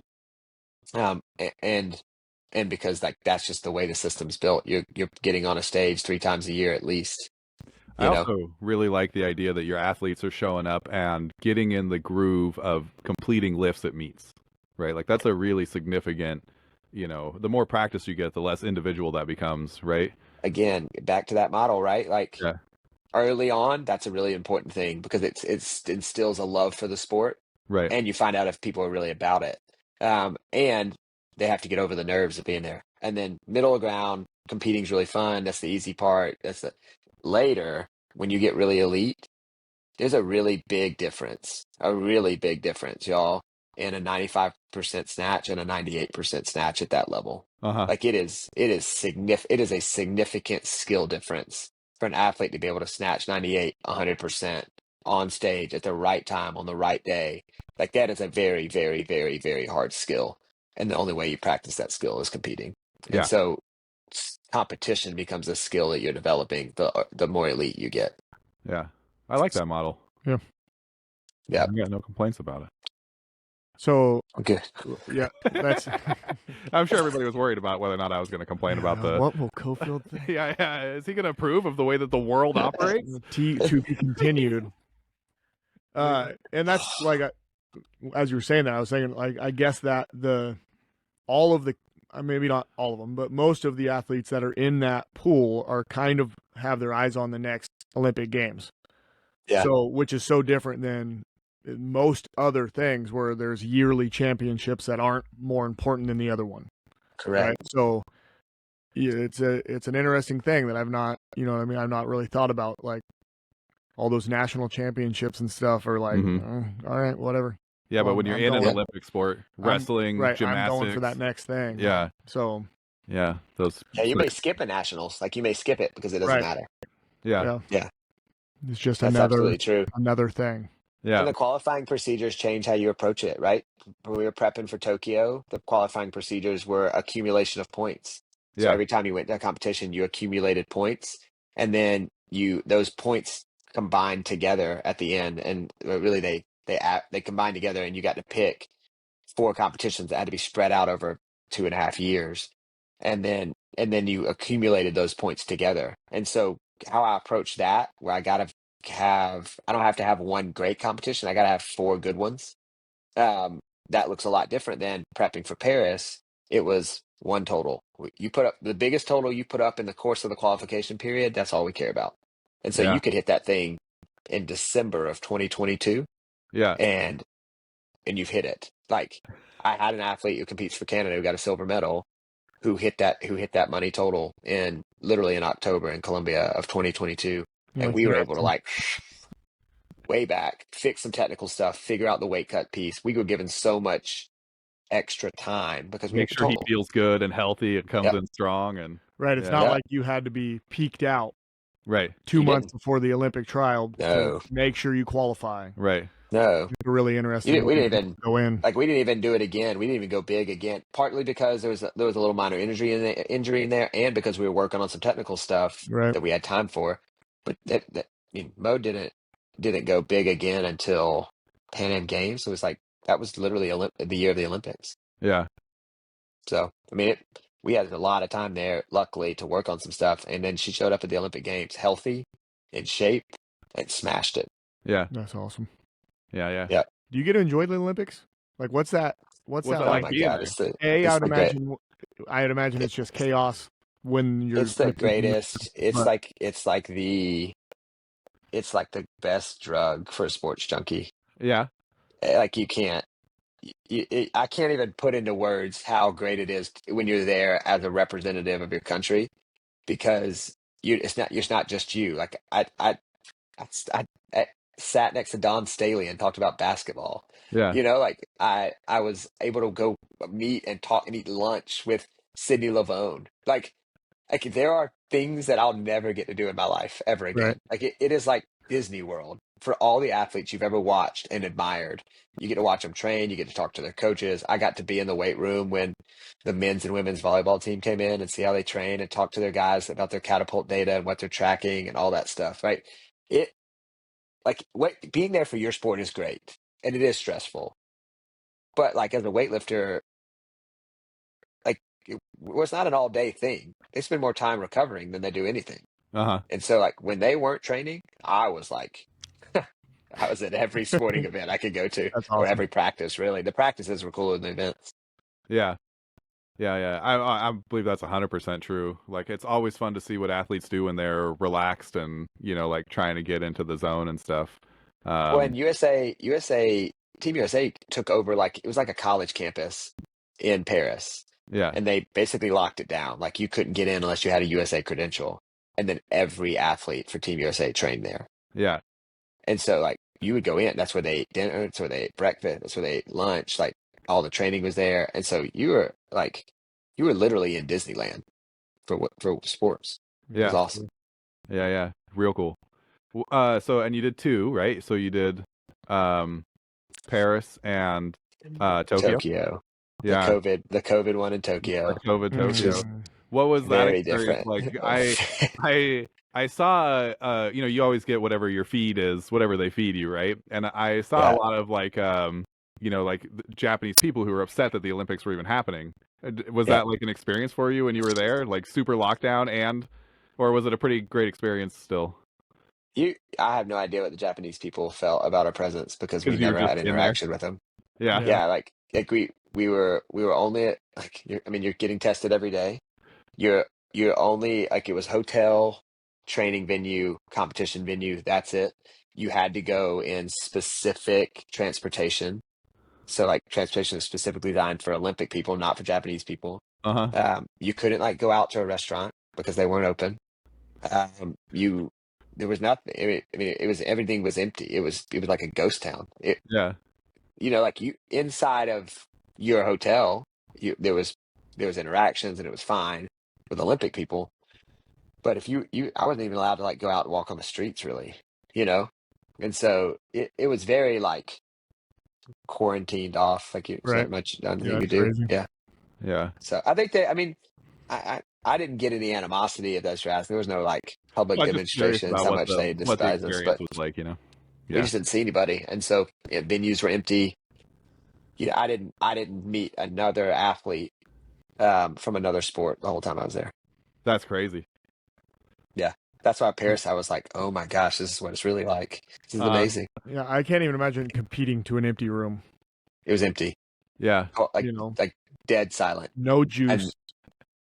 And because like that's just the way the system's built. You're getting on a stage 3 times a year at least, I you know. also really like the idea that your athletes are showing up and getting in the groove of completing lifts at meets, right? Like that's a really significant, the more practice you get, the less individual that becomes, right? Again, back to that model, right? Like Yeah, early on, that's a really important thing because it's instills a love for the sport, right. and you find out if people are really about it. And they have to get over the nerves of being there. And then middle ground, competing is really fun. That's the easy part. That's the later when you get really elite, there's a really big difference, y'all, in a 95% snatch and a 98% snatch at that level. Uh-huh. Like it is a significant skill difference for an athlete to be able to snatch 98, 100% on stage at the right time on the right day. Like that is a very, very, very, very hard skill. And the only way you practice that skill is competing. And Yeah, so competition becomes a skill that you're developing the more elite you get. yeah. I like that model. Yeah. Yeah. I got no complaints about it. So Okay. yeah, that's I'm sure everybody was worried about whether or not I was going to complain about the. what will Cofield think? Yeah. Is he going to approve of the way that the world operates? To be continued. And that's like, as you were saying that, I was thinking like, I guess that all of the, maybe not all of them, but most of the athletes that are in that pool are kind of have their eyes on the next Olympic Games. Yeah. So, which is so different than most other things where there's yearly championships that aren't more important than the other one. Correct. Right. So yeah, it's an interesting thing that I've not, I've not really thought about, like all those national championships and stuff are like, all right, whatever. Yeah, but Well, when you're I'm in an going- Olympic sport, wrestling, right, gymnastics, I'm going for that next thing. Yeah, So yeah, those. Yeah, you may skip a nationals. Like you may skip it because it doesn't Right. matter. Yeah, Yeah. It's just That's absolutely true. another thing. yeah, And the qualifying procedures change how you approach it, right? When we were prepping for Tokyo, the qualifying procedures were accumulation of points. So yeah, every time you went to a competition, you accumulated points, and then those points combined together at the end, and really they combined together, and you got to pick 4 competitions that had to be spread out over 2.5 years, and then you accumulated those points together. And so how I approach that, where I don't have to have one great competition, I gotta have 4 good ones. That looks a lot different than prepping for Paris. It was one total. You put up the biggest total you put up in the course of the qualification period. That's all we care about. And so yeah, you could hit that thing in December of 2022, yeah, and you've hit it. Like I had an athlete who competes for Canada who got a silver medal, who hit that money total in literally in October in Colombia of 2022, and we were able to like way back fix some technical stuff, figure out the weight cut piece. We were given so much extra time because we make hit the sure he total. feels good and healthy and comes in strong and Right. It's yeah. not Yeah. like you had to be peaked out right, 2 You months didn't. before the Olympic trial No. to make sure you qualify. right, No. It's a really interesting. We didn't even go in. like we didn't even do it again. We didn't even go big again. Partly because there was a little minor injury in there, and because we were working on some technical stuff Right. that we had time for. But Mo didn't go big again until Pan Am Games. It was like that was literally the year of the Olympics. yeah, So I mean, we had a lot of time there, luckily, to work on some stuff. And then she showed up at the Olympic Games, healthy, in shape, and smashed it. yeah, That's awesome. yeah. Yeah. Do you get to enjoy the Olympics? Like, what's that? What's that it Oh like? my being God, there? it's the I'd the great. imagine. I'd imagine it's just chaos when you're. It's the greatest. But- It's like the best drug for a sports junkie. Yeah, Like you can't. I can't even put into words how great it is when you're there as a representative of your country, because it's not just you. Like I sat next to Don Staley and talked about basketball. Yeah. Like I was able to go meet and talk and eat lunch with Sidney Lavone. Like there are things that I'll never get to do in my life ever Right. again. Like it is like Disney World for all the athletes you've ever watched and admired. You get to watch them train, you get to talk to their coaches. I got to be in the weight room when the men's and women's volleyball team came in and see how they train and talk to their guys about their catapult data and what they're tracking and all that stuff, right? It being there for your sport is great and it is stressful. But like as a weightlifter, like well, it's not an all day thing. They spend more time recovering than they do anything. Uh-huh. And so like when they weren't training, I was like I was at every sporting event I could go to That's or awesome. every practice really. The practices were cooler than the events. Yeah. Yeah. I believe that's 100% true. Like it's always fun to see what athletes do when they're relaxed and, like trying to get into the zone and stuff. When Team USA took over like it was like a college campus in Paris. Yeah. And they basically locked it down. Like you couldn't get in unless you had a USA credential. And then every athlete for Team USA trained there. Yeah. And so like you would go in, that's where they ate dinner, that's where they ate breakfast, that's where they ate lunch, like all the training was there. And so you were literally in Disneyland for sports. It was Yeah. awesome. Yeah. Real cool. So and you did two, right? So you did Paris and Tokyo. Tokyo. Yeah. The COVID one in Tokyo. COVID Which Tokyo. is What was that very experience different. like? I saw you always get whatever your feed is, whatever they feed you, right? And I saw a Yeah. lot of like like Japanese people who were upset that the Olympics were even happening. Was Yeah. that like an experience for you when you were there, like super lockdown or was it a pretty great experience still? I have no idea what the Japanese people felt about our presence because we Because you were never just had in there. interaction with them. Yeah. Yeah. Yeah, like we were only at, like you're getting tested every day. You're only like it was hotel, training venue, competition venue, that's it. You had to go in specific transportation. So like transportation is specifically designed for Olympic people, not for Japanese people. Uh-huh. You couldn't like go out to a restaurant because they weren't open. You there was nothing. It was everything was empty. It was like a ghost town. Yeah. Like you inside of your hotel, there was interactions and it was fine with Olympic people. But if I wasn't even allowed to like go out and walk on the streets really, you know? And so it was very like quarantined off, like it's Right. not much nothing Yeah, you could that's do. crazy. Yeah. Yeah. So I think I didn't get any animosity at those drafts. There was no like public Well, I'm just curious demonstrations about how what much they the despise us, experience but was like, we Yeah. just didn't see anybody. And so venues were empty. I didn't meet another athlete from another sport the whole time I was there. That's crazy. Yeah. That's why Paris, I was like, oh my gosh, this is what it's really like. This is amazing. Yeah, I can't even imagine competing to an empty room. It was empty. Yeah. Like dead silent. No juice. And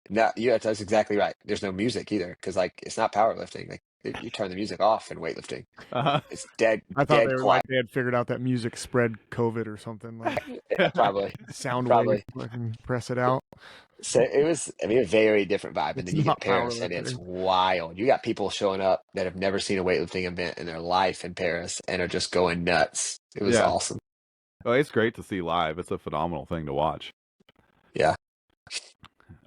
no, yeah, that's exactly right. There's no music either because like it's not powerlifting. Like you turn the music off in weightlifting. Uh-huh. Oh, It's dead. I thought dead they were quiet. like they had figured out that music spread COVID or something. Like Probably. sound Probably. wave, I can press it out. So it was, a very different vibe. And It's then you get not Paris, and it's powerlifting. wild. You got people showing up that have never seen a weightlifting event in their life in Paris and are just going nuts. It was awesome. Oh, it's great to see live. It's a phenomenal thing to watch. Yeah.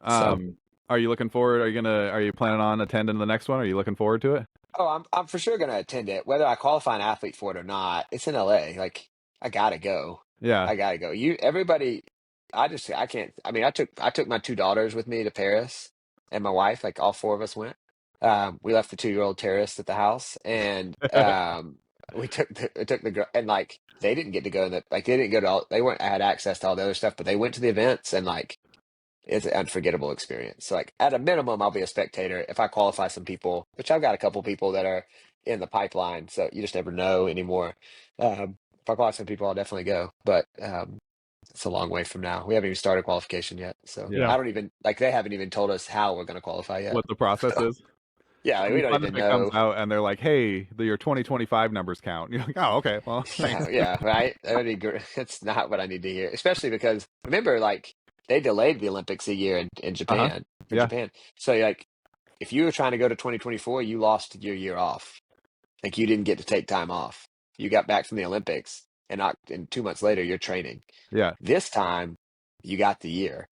Are you looking forward? Are you planning on attending the next one? Are you looking forward to it? Oh, I'm for sure gonna attend it, whether I qualify an athlete for it or not. It's in LA. Like I gotta go. Yeah. I gotta go. Everybody. I can't. I mean, I took my two daughters with me to Paris, and my wife. Like all four of us went. We left the 2-year-old terrorist at the house, and we took the girl, and like they didn't get to go. Like they didn't go to all. They weren't had access to all the other stuff, but they went to the events, and like it's an unforgettable experience. So like at a minimum, I'll be a spectator if I qualify some people, which I've got a couple people that are in the pipeline. So you just never know anymore. If I qualify some people, I'll definitely go. But it's a long way from now. We haven't even started qualification yet. So Yeah. I don't even like they haven't even told us how we're going to qualify yet. What the process is? Yeah, It'd we be don't fun even if it comes know. out and they're like, "Hey, your 2025 numbers count." You're like, "Oh, okay. Well, thanks." Yeah, right. That would be great. That's not what I need to hear, especially because remember, like they delayed the Olympics a year in Uh-huh. Japan. Yeah. Japan. So like if you were trying to go to 2024, you lost your year off. Like you didn't get to take time off. You got back from the Olympics, and 2 months later you're training. Yeah. This time, you got the year.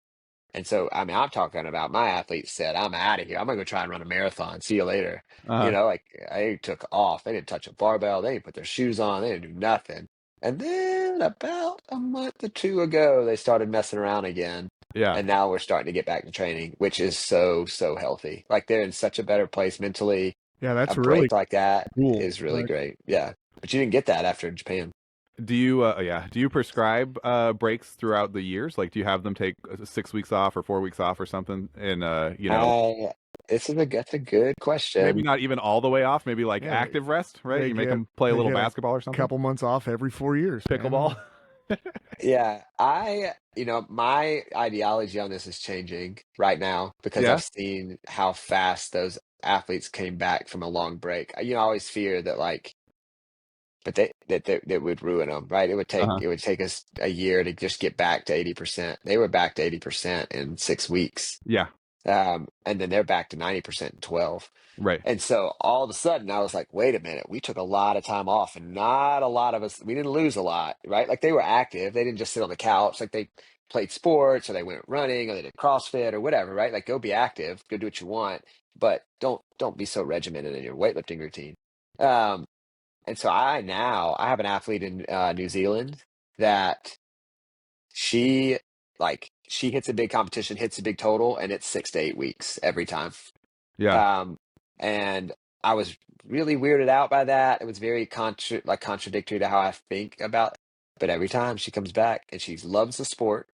And so, I mean, I'm talking about my athletes said, I'm out of here. I'm gonna go try and run a marathon. See you later. Uh-huh. Like they took off. They didn't touch a barbell. They didn't put their shoes on. They didn't do nothing. And then about a month or two ago, they started messing around again. Yeah. And now we're starting to get back to training, which is so, so healthy. Like they're in such a better place mentally. Yeah, that's A really break like that cool. is really Like, great. Yeah. But you didn't get that after Japan. Do you do you prescribe breaks throughout the years? Like do you have them take 6 weeks off or 4 weeks off or something? And That's a good question. maybe not even all the way off, maybe like Yeah, active rest, right? they You make get- them play a they little get a basketball or something. couple months off every 4 years. man. Pickleball. Yeah, my ideology on this is changing right now because Yeah. I've seen how fast those athletes came back from a long break. I always fear that but that would ruin them, right? Uh-huh. It would take us a year to just get back to 80%. They were back to 80% in 6 weeks. Yeah. And then they're back to 90% in 12. Right. And so all of a sudden I was like, wait a minute, we took a lot of time off and not a lot of us, we didn't lose a lot, right? Like they were active. They didn't just sit on the couch. Like they played sports or they went running or they did CrossFit or whatever, right? Like go be active, go do what you want, but don't be so regimented in your weightlifting routine. And so I have an athlete in New Zealand that she she hits a big competition, hits a big total, and it's 6 to 8 weeks every time. Yeah. And I was really weirded out by that. It was very contradictory to how I think about it. But every time she comes back and she loves the sport,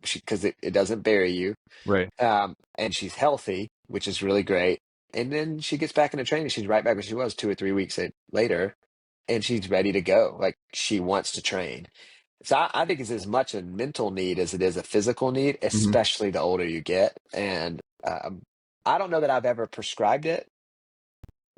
because it doesn't bury you, Right. and she's healthy, which is really great. And then she gets back into training. She's right back where she was 2 or 3 weeks later, and she's ready to go. Like she wants to train. So I think it's as much a mental need as it is a physical need, especially the older you get. And I don't know that I've ever prescribed it,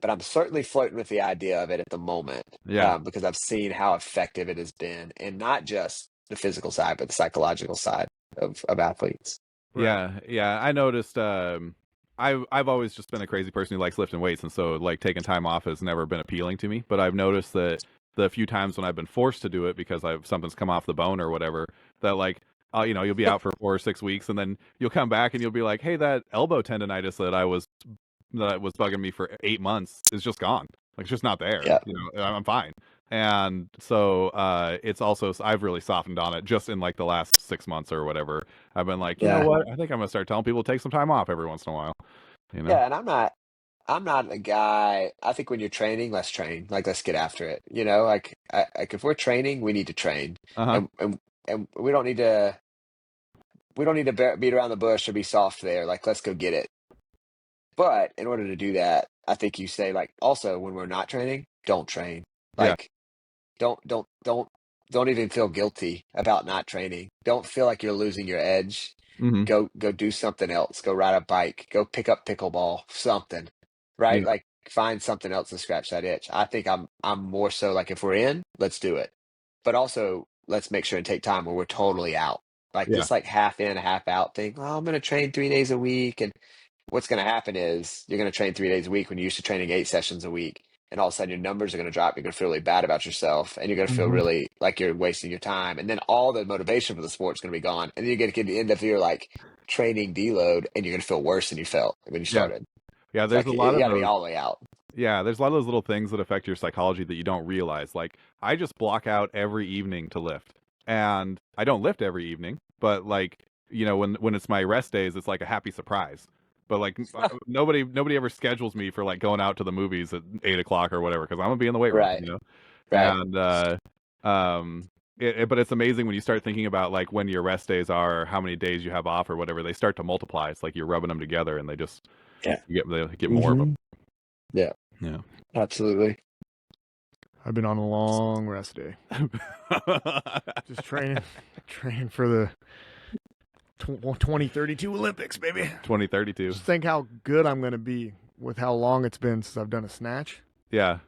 but I'm certainly floating with the idea of it at the moment. Yeah. Because I've seen how effective it has been, and not just the physical side, but the psychological side of athletes. Yeah, yeah. I noticed. I've always just been a crazy person who likes lifting weights, and so like taking time off has never been appealing to me. But I've noticed that the few times when I've been forced to do it because something's come off the bone or whatever, that like you'll be out for 4 or 6 weeks, and then you'll come back and you'll be like, hey, that elbow tendonitis that was bugging me for 8 months is just gone. Like it's just not there. Yeah. I'm fine. And so it's also I've really softened on it just in like the last 6 months or whatever. I've been like, you know Yeah. what? I think I'm gonna start telling people to take some time off every once in a while. Yeah, and I'm not a guy. I think when you're training, let's train. Like let's get after it. Like if we're training, we need to train, Uh-huh. and we don't need to beat around the bush or be soft there. Like let's go get it. But in order to do that, I think you say like also when we're not training, don't train. Yeah. Like don't even feel guilty about not training. Don't feel like you're losing your edge. Mm-hmm. Go do something else. Go ride a bike. Go pick up pickleball. Something, right? Yeah. Like find something else to scratch that itch. I think I'm more so like if we're in, let's do it. But also let's make sure and take time where we're totally out. Like Yeah. this like half in, half out thing. Oh, I'm gonna train 3 days a week, and what's gonna happen is you're gonna train 3 days a week when you're used to training 8 sessions a week. And all of a sudden your numbers are going to drop. You're going to feel really bad about yourself, and you're going to feel Mhm. really like you're wasting your time. And then all the motivation for the sport is going to be gone. And then you're going to get to the end of your like training deload, and you're going to feel worse than you felt when you started. Yeah, It's there's like a lot you of got to be those. all the way out. Yeah, there's a lot of those little things that affect your psychology that you don't realize. Like, I just block out every evening to lift. And I don't lift every evening, but like, when it's my rest days, it's like a happy surprise. But like nobody ever schedules me for like going out to the movies at 8 o'clock or whatever, because I'm gonna be in the weight room, Right. Right. And but it's amazing when you start thinking about like when your rest days are, how many days you have off or whatever, they start to multiply. It's like you're rubbing them together, and they get more of them. Yeah. Yeah. Absolutely. I've been on a long rest day. Just training for the 2032 Olympics, baby. 2032. Just think how good I'm going to be with how long it's been since I've done a snatch. Yeah.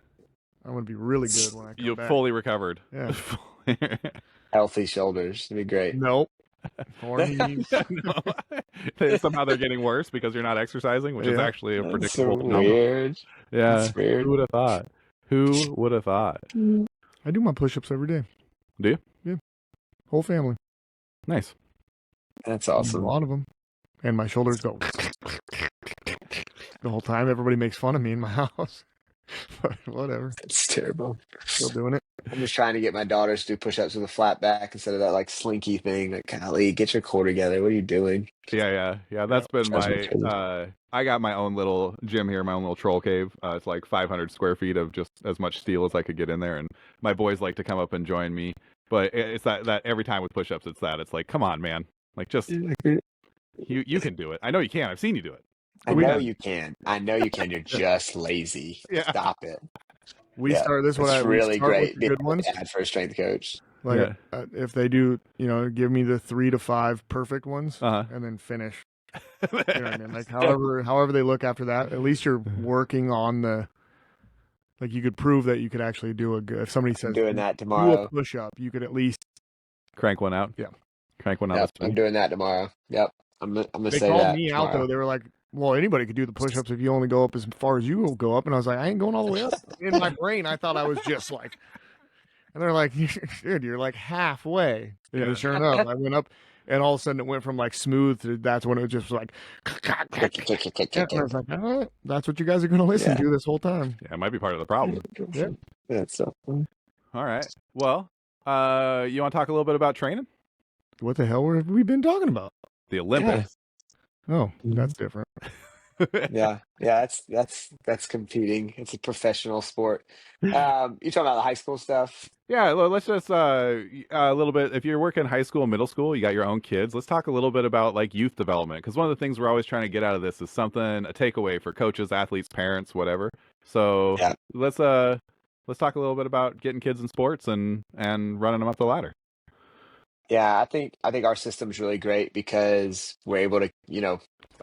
I'm going to be really good when I come You're back. fully recovered. Yeah. Healthy shoulders. It'd be great. Nope. Hornies. No. Somehow they're getting worse because you're not exercising, which is Yeah. actually a That's predictable so phenomenon. weird. Yeah. That's weird. Who would have thought? Who would have thought? I do my push-ups every day. Do you? Yeah. Whole family. Nice. That's A awesome. lot of them. And my shoulders go the whole time. Everybody makes fun of me in my house. But whatever. It's terrible. Still doing it. I'm just trying to get my daughters to do push-ups with a flat back instead of that like slinky thing. Like, golly, get your core together. What are you doing? Yeah. That's been Drives me my. crazy. I got my own little gym here, my own little troll cave. It's like 500 square feet of just as much steel as I could get in there, and my boys like to come up and join me. But it's that every time with push-ups, it's like, come on, man, like just you can do it. I know you can. I've seen you do it. I know you can. I know you can. You're just lazy. Yeah. Stop it. We Yeah, start this one. It's We really start great with the being good ones. dad for a strength coach. Like if they do, give me the 3 to 5 perfect ones, Uh-huh. and then finish. You know what I mean? Like however they look after that. At least you're working on the. Like you could prove that you could actually do a good. If somebody says I'm doing that do a tomorrow. push up, you could at least Crank one out. Yeah. Crank one out. Yep, this I'm week. doing that tomorrow. Yep, I'm gonna They say called that me out tomorrow. though. They were like, "Well, anybody could do the push-ups if you only go up as far as you will go up." And I was like, "I ain't going all the way up." In my brain, I thought I was just like, and they're like, "Dude, you're like halfway." Yeah. And sure enough, I went up, and all of a sudden it went from like smooth to that's when it was just like, and I was like, "All right, that's what you guys are going to listen to this whole time." Yeah, it might be part of the problem. Yeah. That's so fun. All right. Well, you want to talk a little bit about training? What the hell have we been talking about? The Olympics. Oh, that's different. Yeah, that's competing. It's a professional sport. You talking about the high school stuff? Yeah, let's just a little bit. If you're working high school, middle school, you got your own kids. Let's talk a little bit about like youth development, because one of the things we're always trying to get out of this is something, a takeaway for coaches, athletes, parents, whatever. So Yeah. let's talk a little bit about getting kids in sports and running them up the ladder. Yeah, I think our system's really great because we're able to,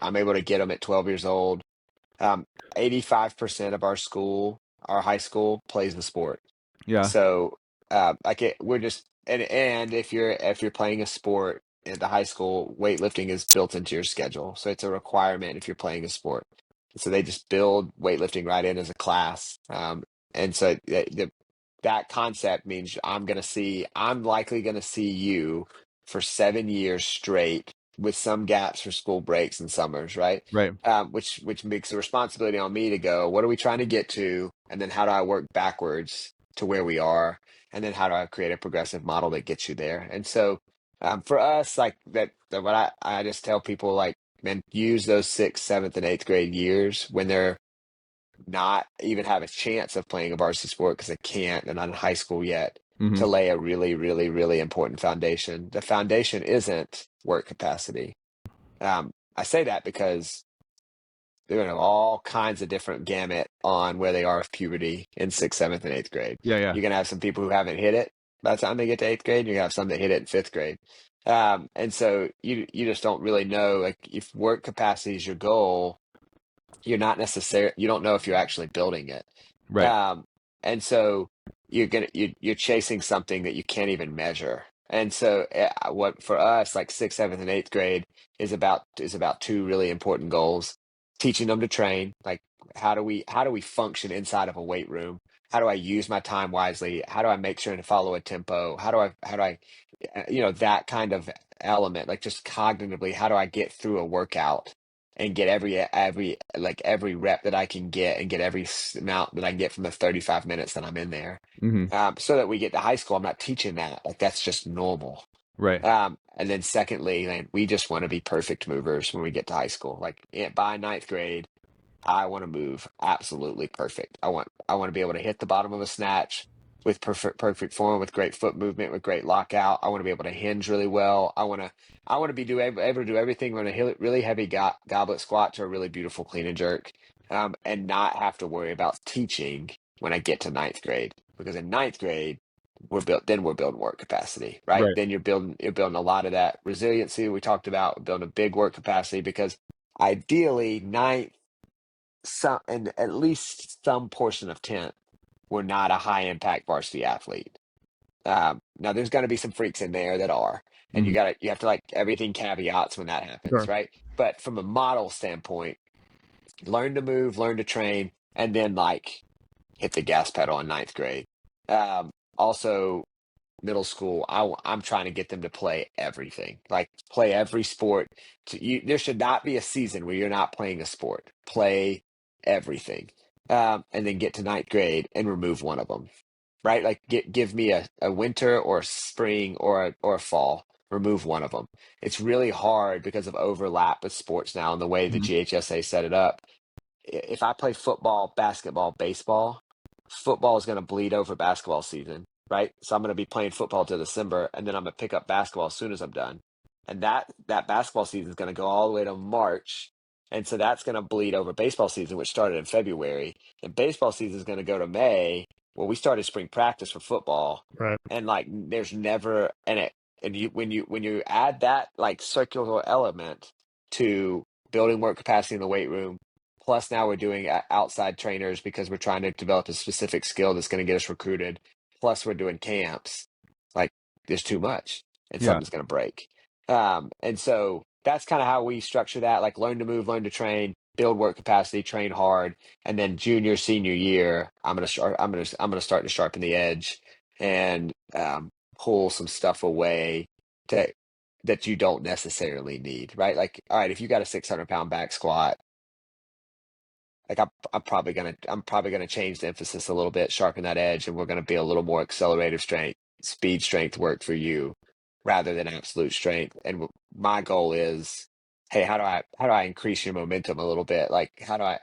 I'm able to get them at 12 years old. 85% of our high school plays the sport. Yeah. So, we're just and if you're playing a sport in the high school, weightlifting is built into your schedule. So it's a requirement if you're playing a sport. So they just build weightlifting right in as a class. And so that concept means I'm likely going to see you for 7 years straight with some gaps for school breaks and summers, right? Right. Which makes the responsibility on me to go, what are we trying to get to? And then how do I work backwards to where we are? And then how do I create a progressive model that gets you there? And so for us, like what I just tell people, like, man, use those 6th, 7th, and 8th grade years when they're not even have a chance of playing a varsity sport because they can't, they're not in high school yet, to lay a really, really, really important foundation. The foundation isn't work capacity. I say that because they're going to have all kinds of different gamut on where they are with puberty in 6th, 7th, and 8th grade. Yeah. You're going to have some people who haven't hit it by the time they get to 8th grade. You're going to have some that hit it in 5th grade. And so you just don't really know, like, if work capacity is your goal, you don't know if you're actually building it. Right. And so you're chasing something that you can't even measure. And so what for us, like 6th, 7th, and 8th grade is about 2 really important goals: teaching them to train. Like, how do we function inside of a weight room? How do I use my time wisely? How do I make sure to follow a tempo? How do I that kind of element, like just cognitively, how do I get through a workout and get every rep that I can get and get every amount that I can get from the 35 minutes that I'm in there. So that we get to high school, I'm not teaching that. Like, that's just normal. Right. And then secondly, like, we just want to be perfect movers when we get to high school. Like, by 9th grade, I want to move absolutely perfect. I want to be able to hit the bottom of a snatch with perfect form, with great foot movement, with great lockout. I want to be able to hinge really well. I want to be able to do everything from a really heavy goblet squat to a really beautiful clean and jerk, and not have to worry about teaching when I get to 9th grade. Because in 9th grade, we're building work capacity, right? Right. Then you're building a lot of that resiliency we talked about, building a big work capacity, because ideally and at least some portion of 10th, we're not a high impact varsity athlete. Now there's going to be some freaks in there that are, and Mhm. you have to like everything caveats when that happens, Sure. right? But from a model standpoint, learn to move, learn to train, and then like hit the gas pedal in ninth grade. Also, middle school, I'm trying to get them to play everything, like play every sport. There should not be a season where you're not playing a sport. Play everything, and then get to ninth grade and remove one of them, right? Like give me a winter or a spring or a fall. Remove one of them. It's really hard because of overlap with sports now and the way the Mhm. GHSA set it up. If I play football, basketball, baseball, football is going to bleed over basketball season, right? So I'm going to be playing football till December, and then I'm going to pick up basketball as soon as I'm done. And that basketball season is going to go all the way to March. And so that's going to bleed over baseball season, which started in February. And baseball season is going to go to May. Well, we started spring practice for football. Right. And like there's never and you when you add that like circular element to building work capacity in the weight room. Plus, now we're doing outside trainers because we're trying to develop a specific skill that's going to get us recruited. Plus, we're doing camps. Like, there's too much, and Yeah. something's going to break. And so that's kind of how we structure that. Like, learn to move, learn to train, build work capacity, train hard, and then junior, senior year, I'm gonna start to sharpen the edge and pull some stuff away to that you don't necessarily need, right? Like, all right, if you got a 600-pound back squat, like I'm probably gonna change the emphasis a little bit, sharpen that edge, and we're gonna be a little more accelerative strength, speed strength work for you rather than absolute strength. And my goal is, hey, how do I increase your momentum a little bit? Like how do I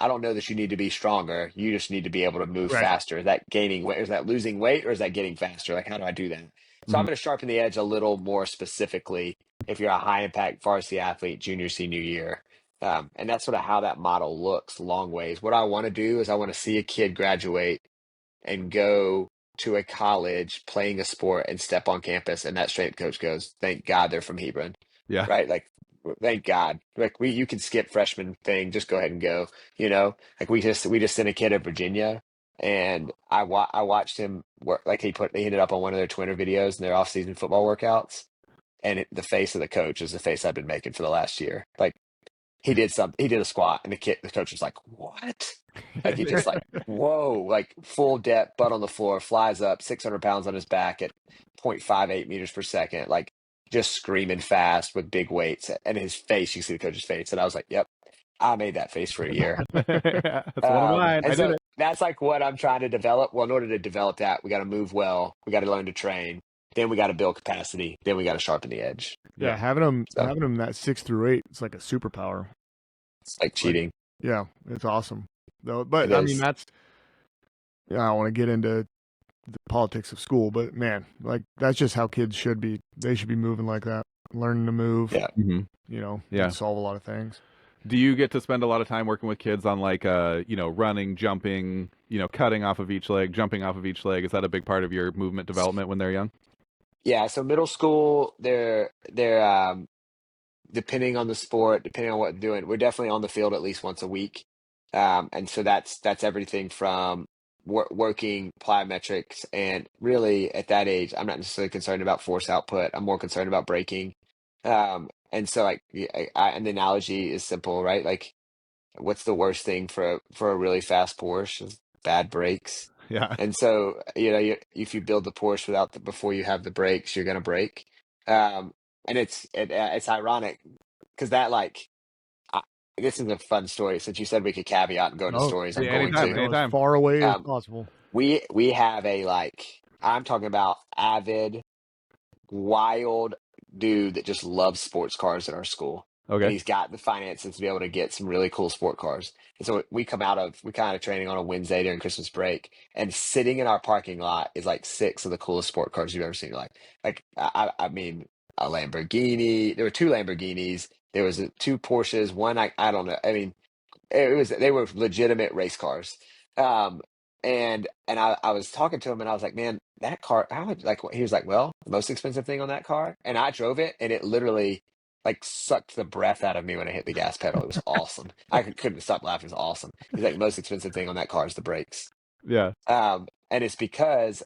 don't know that you need to be stronger. You just need to be able to move Right. faster. Is that gaining weight? Is that losing weight or is that getting faster? Like how do I do that? So I'm Mhm. going to sharpen the edge a little more specifically if you're a high impact varsity athlete junior, senior year. And that's sort of how that model looks long ways. What I want to do is I want to see a kid graduate and go to a college playing a sport and step on campus and that strength coach goes, thank God they're from Hebron. Yeah. Right? Like thank God. Like you can skip freshman thing, just go ahead and go, you know? Like we just sent a kid to Virginia and I watched him work like he ended up on one of their Twitter videos and their off-season football workouts and the face of the coach is the face I've been making for the last year. Like he did a squat and the coach was like, what? Like he just like, whoa, like full depth, butt on the floor, flies up, 600 pounds on his back at 0.58 meters per second, like just screaming fast with big weights. And his face, you see the coach's face. And I was like, yep, I made that face for a year. That's one of mine. I And did so it. that's like what I'm trying to develop. Well, in order to develop that, we got to move well, we got to learn to train, then we got to build capacity, then we got to sharpen the edge. Yeah, Yeah. So having them that 6 through 8, it's like a superpower. it's like Like, cheating. yeah, it's awesome. Though, It but I mean is. that's I don't want to get into the politics of school, but man, like that's just how kids should be. They should be moving like that, learning to move. Yeah. Mhm. You know, Yeah. and solve a lot of things. Do you get to spend a lot of time working with kids on like running, jumping, cutting off of each leg, jumping off of each leg? Is that a big part of your movement development when they're young? Yeah, so middle school, they're depending on the sport, depending on what they're doing, we're definitely on the field at least once a week. And so that's everything from working plyometrics, and really at that age, I'm not necessarily concerned about force output. I'm more concerned about braking. And so like and the analogy is simple, right? Like, what's the worst thing for a really fast Porsche? Is bad brakes. Yeah. And so, if you build the Porsche before you have the brakes, you're gonna break. And it's ironic because that like I, this is a fun story. Since you said we could caveat and go into Oh, stories, I'm Yeah, going anytime, to. go as anytime. far away as Um, possible. we have a like I'm talking about avid, wild dude that just loves sports cars at our school. And Okay. he's got the finances to be able to get some really cool sport cars. And so we kind of training on a Wednesday during Christmas break, and sitting in our parking lot is like six of the coolest sport cars you've ever seen. Like I mean, a Lamborghini. There were two Lamborghinis. There was two Porsches. One I don't know. I mean, they were legitimate race cars. Um, and I was talking to him and I was like, man, that car, how would like he was like, well, the most expensive thing on that car, and I drove it and it literally like sucked the breath out of me when I hit the gas pedal. It was awesome. Couldn't stop laughing. It was awesome. He's like, most expensive thing on that car is the brakes. Yeah. And it's because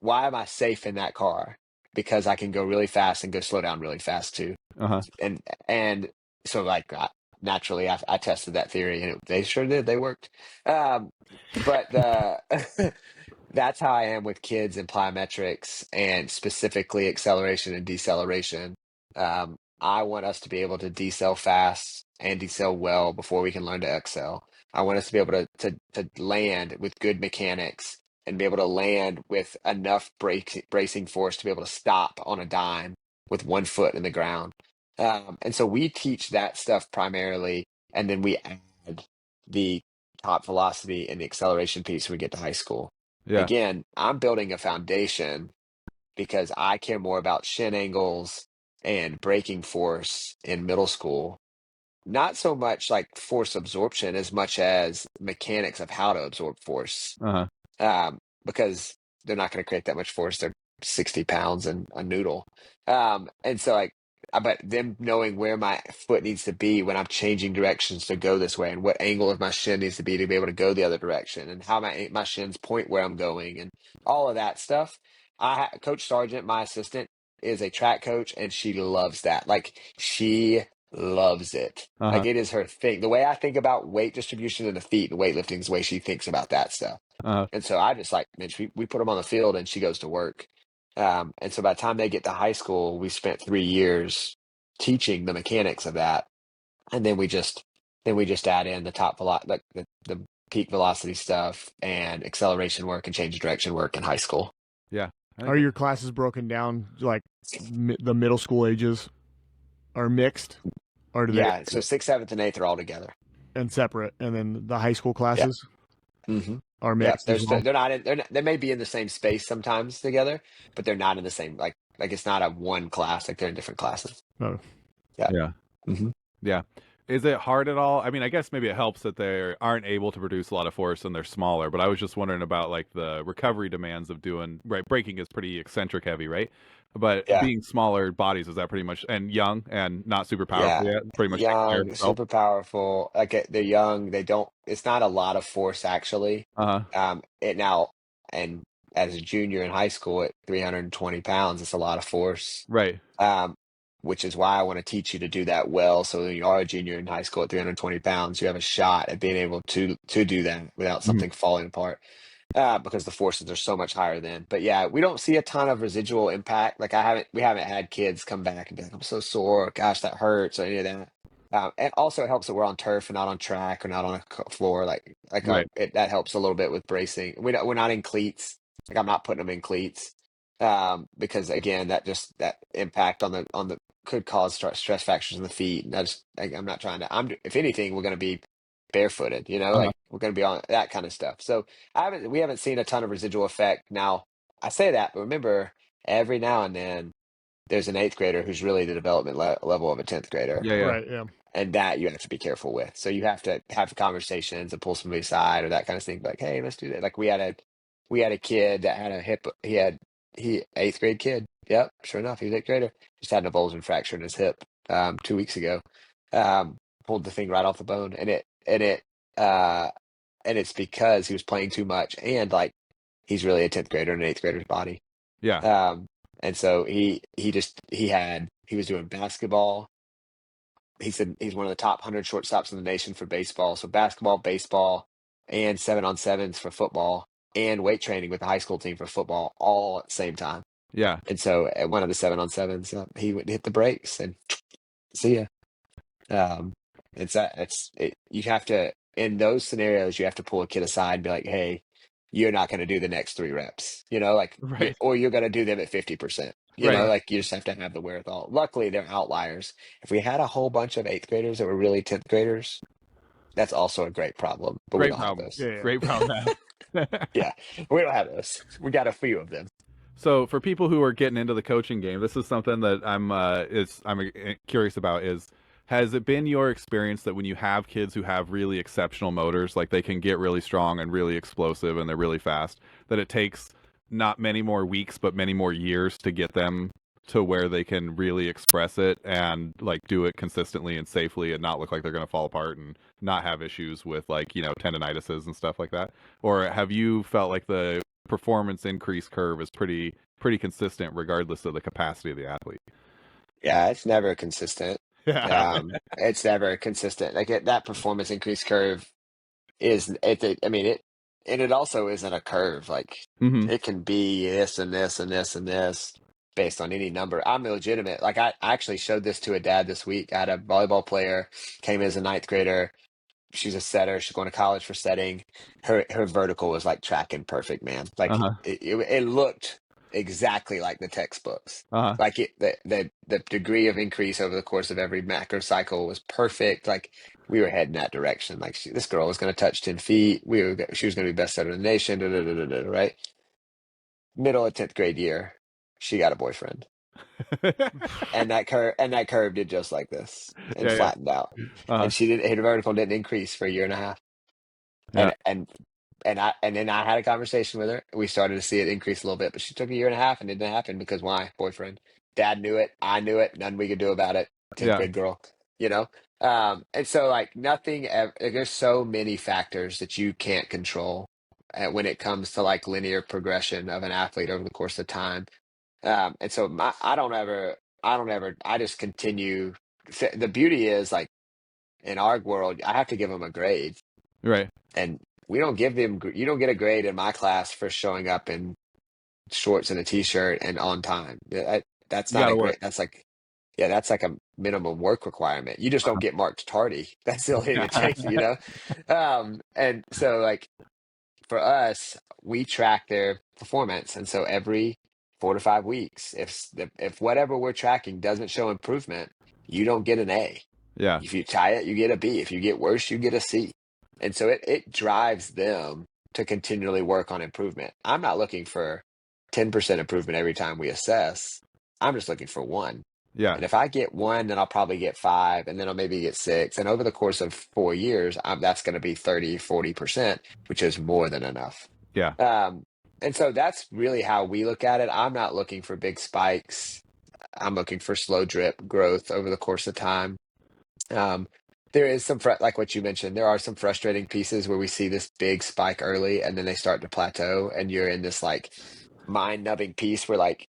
why am I safe in that car? Because I can go really fast and go slow down really fast too. Uh-huh. And so like naturally I tested that theory and they sure did. They worked. But that's how I am with kids and plyometrics and specifically acceleration and deceleration. I want us to be able to decel fast and decel well before we can learn to excel. I want us to be able to land with good mechanics and be able to land with enough bracing force to be able to stop on a dime with 1 foot in the ground. And so we teach that stuff primarily, and then we add the top velocity and the acceleration piece when we get to high school. Yeah. Again, I'm building a foundation because I care more about shin angles and braking force in middle school. Not so much like force absorption as much as mechanics of how to absorb force. Uh-huh. Because they're not going to create that much force. They're 60 pounds and a noodle. And so like, but them knowing where my foot needs to be when I'm changing directions to go this way and what angle of my shin needs to be able to go the other direction and how my shins point where I'm going and all of that stuff. Coach Sargent, my assistant, is a track coach and she loves that. Like she loves it. Uh-huh. Like it is her thing. The way I think about weight distribution in the feet and weightlifting is the way she thinks about that stuff. Uh-huh. And so I just like, Mitch, we put them on the field and she goes to work. And so by the time they get to high school, we spent 3 years teaching the mechanics of that. And then we just add in the top velocity, like the peak velocity stuff and acceleration work and change of direction work in high school. Yeah. Are your classes broken down like the middle school ages are mixed? Or do Yeah, so 6th, 7th, and 8th are all together and separate, and then the high school classes are Yeah, mixed. As well? they may be in the same space sometimes together, but they're not in the same like it's not a one class, like they're in different classes. Oh. Yeah. Yeah. hmm Yeah. Is it hard at all? I mean, I guess maybe it helps that they aren't able to produce a lot of force and they're smaller, but I was just wondering about like the recovery demands of doing, right? Braking is pretty eccentric heavy, right? But Yeah. being smaller bodies, is that pretty much, and young and not super powerful Yeah. yet, pretty much takes care of Young, itself? super powerful. Like they're young. They don't. It's not a lot of force actually. Uh-huh. It now and as a junior in high school at 320 pounds, it's a lot of force. Right. Which is why I want to teach you to do that well. So when you are a junior in high school at 320 pounds, you have a shot at being able to do that without something falling apart. Because the forces are so much higher then. But yeah, we don't see a ton of residual impact. Like we haven't had kids come back and be like, I'm so sore, gosh, that hurts, or any of that. And also it helps that we're on turf and not on track or not on a floor. Right. That helps a little bit with bracing. We're not in cleats. Like I'm not putting them in cleats. Because again, that impact on the could cause stress fractures in the feet. And I'm not trying to, if anything, we're going to be barefooted, Uh-huh. like we're going to be on that kind of stuff. So we haven't seen a ton of residual effect. Now I say that, but remember every now and then there's an 8th grader who's really the development level of a 10th grader. Yeah. Yeah. Right. Yeah. And that you have to be careful with. So you have to have conversations and pull somebody aside or that kind of thing. Like, hey, let's do that. Like we had a kid that had a hip, 8th grade kid. Yep. Sure enough, he was 8th grader. Just had an avulsion fracture in his hip, 2 weeks ago. Pulled the thing right off the bone and it's because he was playing too much and like he's really a 10th grader in an 8th grader's body. Yeah. And so he was doing basketball. He said he's one of the top 100 shortstops in the nation for baseball. So basketball, baseball, and 7-on-7s for football, and weight training with the high school team for football all at the same time. Yeah. And so at one of the 7-on-7s, he would hit the brakes and see ya. You have to, in those scenarios, you have to pull a kid aside and be like, hey, you're not going to do the next 3 reps, like, Right. or you're going to do them at 50%, Right. like you just have to have the wherewithal. Luckily, they're outliers. If we had a whole bunch of 8th graders that were really 10th graders, that's also a great problem, but we Great don't problem. have those. Yeah. Great problem. Yeah, we don't have those. We got a few of them. So for people who are getting into the coaching game, this is something that I'm curious about is, has it been your experience that when you have kids who have really exceptional motors, like they can get really strong and really explosive and they're really fast, that it takes not many more weeks but many more years to get them to where they can really express it and like do it consistently and safely and not look like they're going to fall apart and not have issues with like, tendinitises and stuff like that? Or have you felt like the performance increase curve is pretty consistent regardless of the capacity of the athlete. Yeah, it's never consistent. Yeah. It's never consistent. Like that performance increase curve I mean it, and it also isn't a curve. Like Hmm. it can be this and this and this and this based on any number. I'm illegitimate. Like I actually showed this to a dad this week. I had a volleyball player came in as a ninth grader. She's a setter. She's going to college for setting. Her vertical was like tracking perfect, man. Like Uh-huh. it looked exactly like the textbooks. Uh-huh. Like the degree of increase over the course of every macro cycle was perfect. Like we were heading that direction. Like this girl was going to touch 10 feet. She was going to be best setter in the nation. Da, da, da, da, da, right? Middle of 10th grade year, she got a boyfriend, and that curve did just like this and Yeah, yeah. flattened out. Uh-huh. And her vertical didn't increase for a year and a half. Yeah. And then I had a conversation with her. We started to see it increase a little bit, but she took a year and a half and it didn't happen because why? Boyfriend. Dad knew it. I knew it. Nothing we could do about it. 10th Yeah. grade girl, you know? And so like nothing ever, like, there's so many factors that you can't control when it comes to like linear progression of an athlete over the course of time. And so I just continue. The beauty is like in our world, I have to give them a grade. Right. And we don't give them, you don't get a grade in my class for showing up in shorts and a t-shirt and on time. That's You not a gotta work. grade. Yeah, that's like a minimum work requirement. You just don't get marked tardy. That's the only thing that changes, you know? And so like for us, we track their performance. And so every 4 to 5 weeks, if whatever we're tracking doesn't show improvement, you don't get an A. Yeah. If you tie it, you get a B. If you get worse, you get a C. And so it drives them to continually work on improvement. I'm not looking for 10% improvement every time we assess. I'm just looking for one. Yeah. And if I get one, then I'll probably get five, and then I'll maybe get six. And over the course of 4 years, that's going to be 30, 40%, which is more than enough. Yeah. And so that's really how we look at it. I'm not looking for big spikes. I'm looking for slow drip growth over the course of time. There is like what you mentioned, there are some frustrating pieces where we see this big spike early and then they start to plateau and you're in this like mind-numbing piece where like,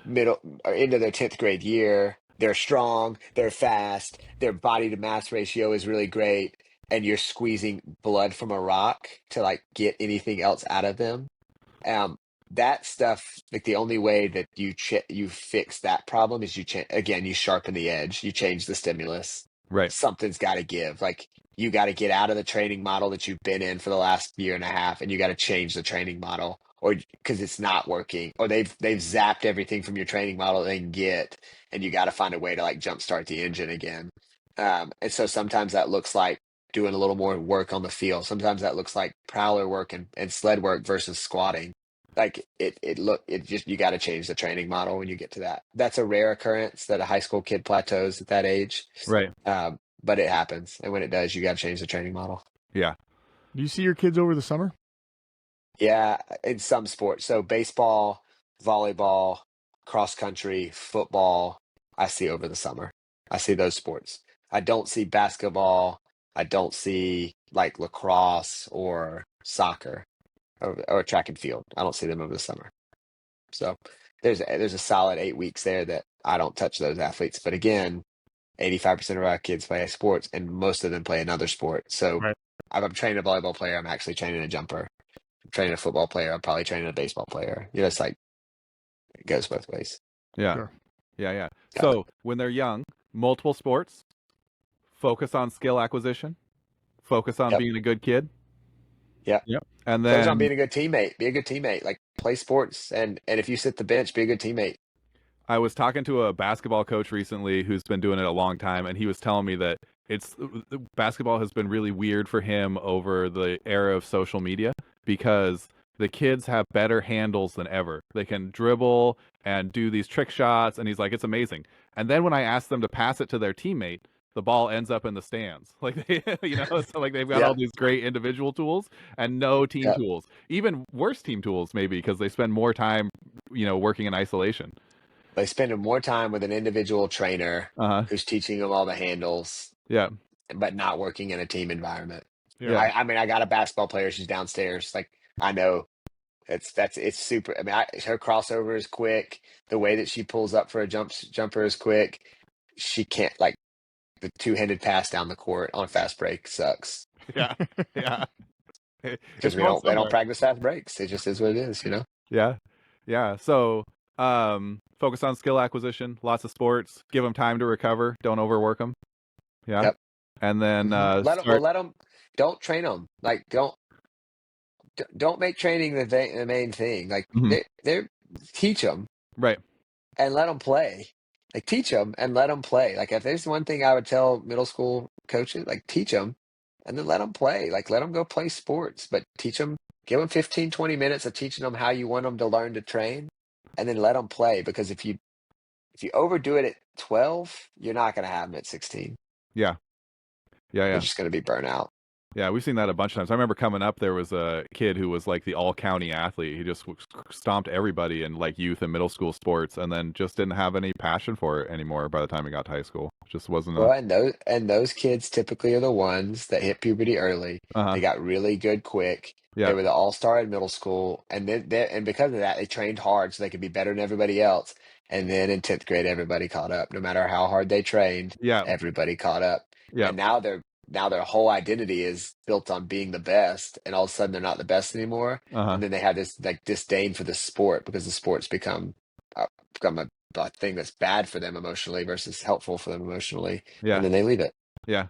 middle or into their 10th grade year, they're strong, they're fast, their body to mass ratio is really great, and you're squeezing blood from a rock to like get anything else out of them. Um, that stuff, like the only way that you fix that problem is again, you sharpen the edge, you change the stimulus. Right. Something's got to give. Like you got to get out of the training model that you've been in for the last year and a half, and you got to change the training model, or because it's not working, or they've zapped everything from your training model they can get, and you got to find a way to like jumpstart the engine again. And so sometimes that looks like doing a little more work on the field. Sometimes that looks like prowler work and sled work versus squatting. Like it just, you got to change the training model when you get to that. That's a rare occurrence that a high school kid plateaus at that age. Right. But it happens. And when it does, you got to change the training model. Yeah. Do you see your kids over the summer? Yeah, in some sports. So baseball, volleyball, cross country, football, I see over the summer. I see those sports. I don't see basketball. I don't see like lacrosse or soccer or track and field. I don't see them over the summer. So there's a solid 8 weeks there that I don't touch those athletes. But again, 85% of our kids play sports, and most of them play another sport. So Right. if I'm training a volleyball player, I'm actually training a jumper. I'm training a football player, I'm probably training a baseball player. It's like it goes both ways. Yeah. Sure. Yeah. Yeah. So when they're young, multiple sports, focus on skill acquisition, focus on Yep. being a good kid. Yep. Yep. And Focus on then being a good teammate. Be a good teammate. Like play sports, and if you sit the bench, be a good teammate. I was talking to a basketball coach recently who's been doing it a long time, and he was telling me that basketball has been really weird for him over the era of social media because the kids have better handles than ever. They can dribble and do these trick shots, and he's like, it's amazing. And then when I ask them to pass it to their teammate, the ball ends up in the stands. Like so like they've got Yeah. all these great individual tools and no team Yeah. tools. Even worse team tools maybe because they spend more time, working in isolation. They spend more time with an individual trainer Uh-huh. who's teaching them all the handles, Yeah. but not working in a team environment. Yeah. I mean, I got a basketball player. She's downstairs. Like I know It's super. I mean, her crossover is quick. The way that she pulls up for a jumper is quick. She can't like the two-handed pass down the court on a fast break sucks Yeah. Yeah. because It's going they don't somewhere. practice fast breaks. It just is what it is, you know. Yeah. Yeah. So, focus on skill acquisition, lots of sports, give them time to recover, don't overwork them. Yeah. Yep. And then Let them. Don't train them. Like don't make training the main thing. Like Mhm. they're teach them Right. and let them play. Like teach them and let them play. Like if there's one thing I would tell middle school coaches, like teach them and then let them play. Like let them go play sports, but teach them, give them 15, 20 minutes of teaching them how you want them to learn to train, and then let them play. Because if you overdo it at 12, you're not going to have them at 16. Yeah. Yeah. They're Yeah. just going to be burnt out. Yeah, we've seen that a bunch of times. I remember coming up, there was a kid who was like the all-county athlete. He just stomped everybody in like youth and middle school sports, and then just didn't have any passion for it anymore by the time he got to high school. Just wasn't a. Well, and those kids typically are the ones that hit puberty early. Uh-huh. They got really good quick. Yeah. They were the all-star in middle school, and and because of that, they trained hard so they could be better than everybody else. And then in 10th grade, everybody caught up. No matter how hard they trained, Yeah. everybody caught up. Yeah. And now their whole identity is built on being the best, and all of a sudden they're not the best anymore. Uh-huh. And then they have this like disdain for the sport because the sport's become a thing that's bad for them emotionally versus helpful for them emotionally, Yeah. and then they leave it. Yeah.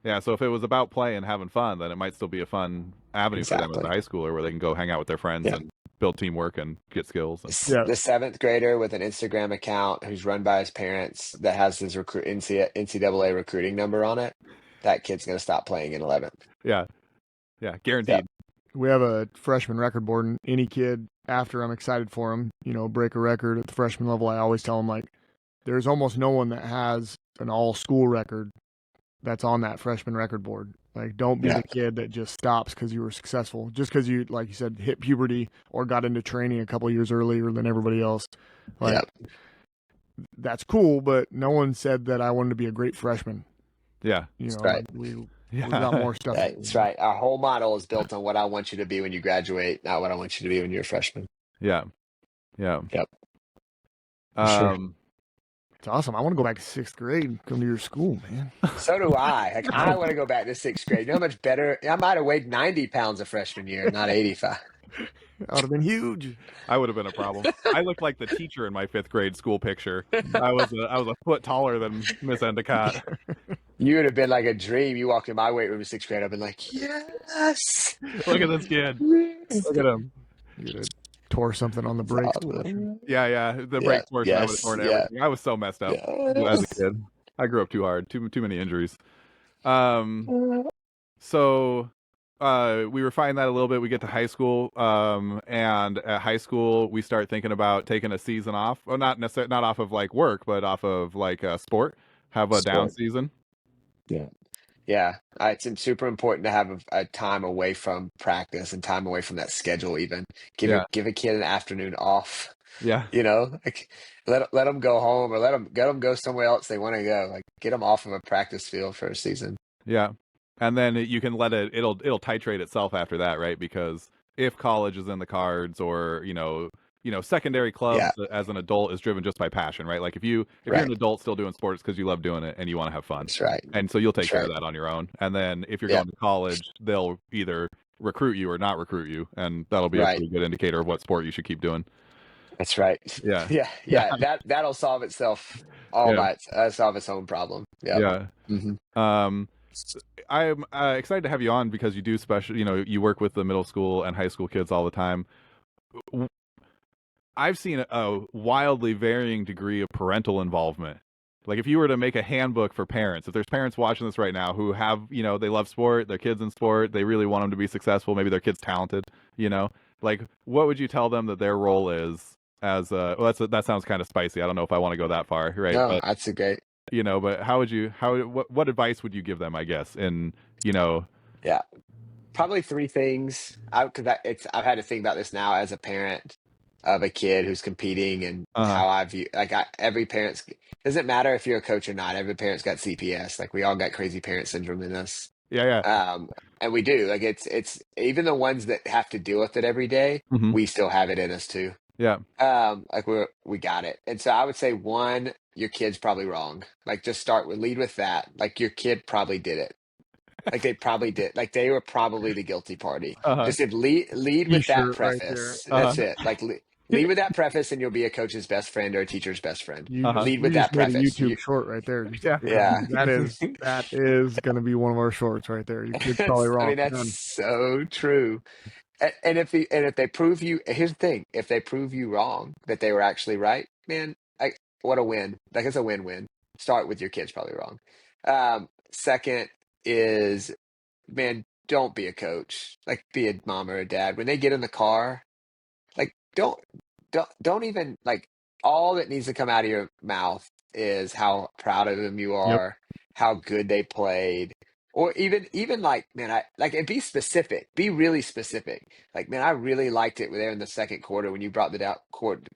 Yeah. So if it was about play and having fun, then it might still be a fun avenue for them as Exactly. a high schooler where they can go hang out with their friends Yeah. and build teamwork and get skills. And, The Yeah. 7th grader with an Instagram account who's run by his parents that has his NCAA recruiting number on it, that kid's going to stop playing in 11th. yeah. Yeah. Guaranteed. We have a freshman record board, and any kid after I'm excited for him, break a record at the freshman level, I always tell them, like, there's almost no one that has an all-school record that's on that freshman record board. Like, don't be Yeah. the kid that just stops because you were successful. Just because you, like you said, hit puberty or got into training a couple years earlier than everybody else. Like, that's cool, but no one said that I wanted to be a great freshman. Yeah. Right. We Yeah. got more stuff. That's right. Our whole model is built on what I want you to be when you graduate, not what I want you to be when you're a freshman. Yeah. Yeah. Yep. Sure. It's awesome. I want to go back to 6th grade and come to your school, man. So do I. Like, I want to go back to 6th grade. You know how much better? I might have weighed 90 pounds a freshman year, not 85. That would have been huge. I would have been a problem. I looked like the teacher in my 5th grade school picture. I was a foot taller than Miss Endicott. You would have been like a dream. You walked in my weight room in 6th grade. I've been like, yes. Look at this kid. Look at him. You tore something on the brakes. Yeah. The brake portion, I would have torn everything. I was so messed up as a kid. I grew up too hard. Too many injuries. So we refine that a little bit. We get to high school, and at high school we start thinking about taking a season off. Well, not necessarily not off of like work, but off of like sport. Have a down season. Yeah. It's super important to have a time away from practice and time away from that schedule. Even give a kid an afternoon off. Yeah. Like let them go home or let them go somewhere else they want to go. Like get them off of a practice field for a season. Yeah. And then you can let it'll titrate itself after that, right? Because if college is in the cards or, secondary clubs as an adult is driven just by passion, right? Like if you're an adult still doing sports because you love doing it and you want to have fun. That's right. And so you'll take care of that on your own. And then if you're going to college, they'll either recruit you or not recruit you. And that'll be a pretty good indicator of what sport you should keep doing. That's right. Yeah. That'll solve itself solve its own problem. Yeah. Mm-hmm. I'm excited to have you on because you do special, you work with the middle school and high school kids all the time. I've seen a wildly varying degree of parental involvement. Like if you were to make a handbook for parents, if there's parents watching this right now who have, they love sport, their kids in sport, they really want them to be successful, maybe their kid's talented, like what would you tell them that their role is as that sounds kind of spicy. I don't know if I want to go that far, right? No, but, that's a great. But what advice would you give them, I guess, Yeah. Probably 3 things. I've had to think about this now as a parent of a kid who's competing and how I view every parent's doesn't matter if you're a coach or not. Every parent's got CPS. Like we all got crazy parent syndrome in us. Yeah, yeah. And we do. Like it's even the ones that have to deal with it every day, Hmm. we still have it in us too. Yeah. Like we got it. And so I would say one, your kid's probably wrong. Like just lead with that. Like your kid probably did it. Like they probably did. Like they were probably the guilty party. Uh-huh. Just if lead with that T-shirt right there. preface. Uh-huh. That's it. Like lead with that preface, and you'll be a coach's best friend or a teacher's best friend. Uh-huh. Lead You with just that made a preface. YouTube short right there. Yeah. Yeah. That is going to be one of our shorts right there. Your kid's probably I wrong. mean, that's Done. so true. And if they prove you, here's the thing: if they prove you wrong, that they were actually right, man, what a win! Like it's a win-win. Start with your kids probably wrong. Second is, man, don't be a coach. Like be a mom or a dad. When they get in the car, like don't even like all that needs to come out of your mouth is how proud of them you Yep. are, how good they played, or even like, man, I like, and be specific, be really specific. Like, man, I really liked it there in the second quarter when you brought the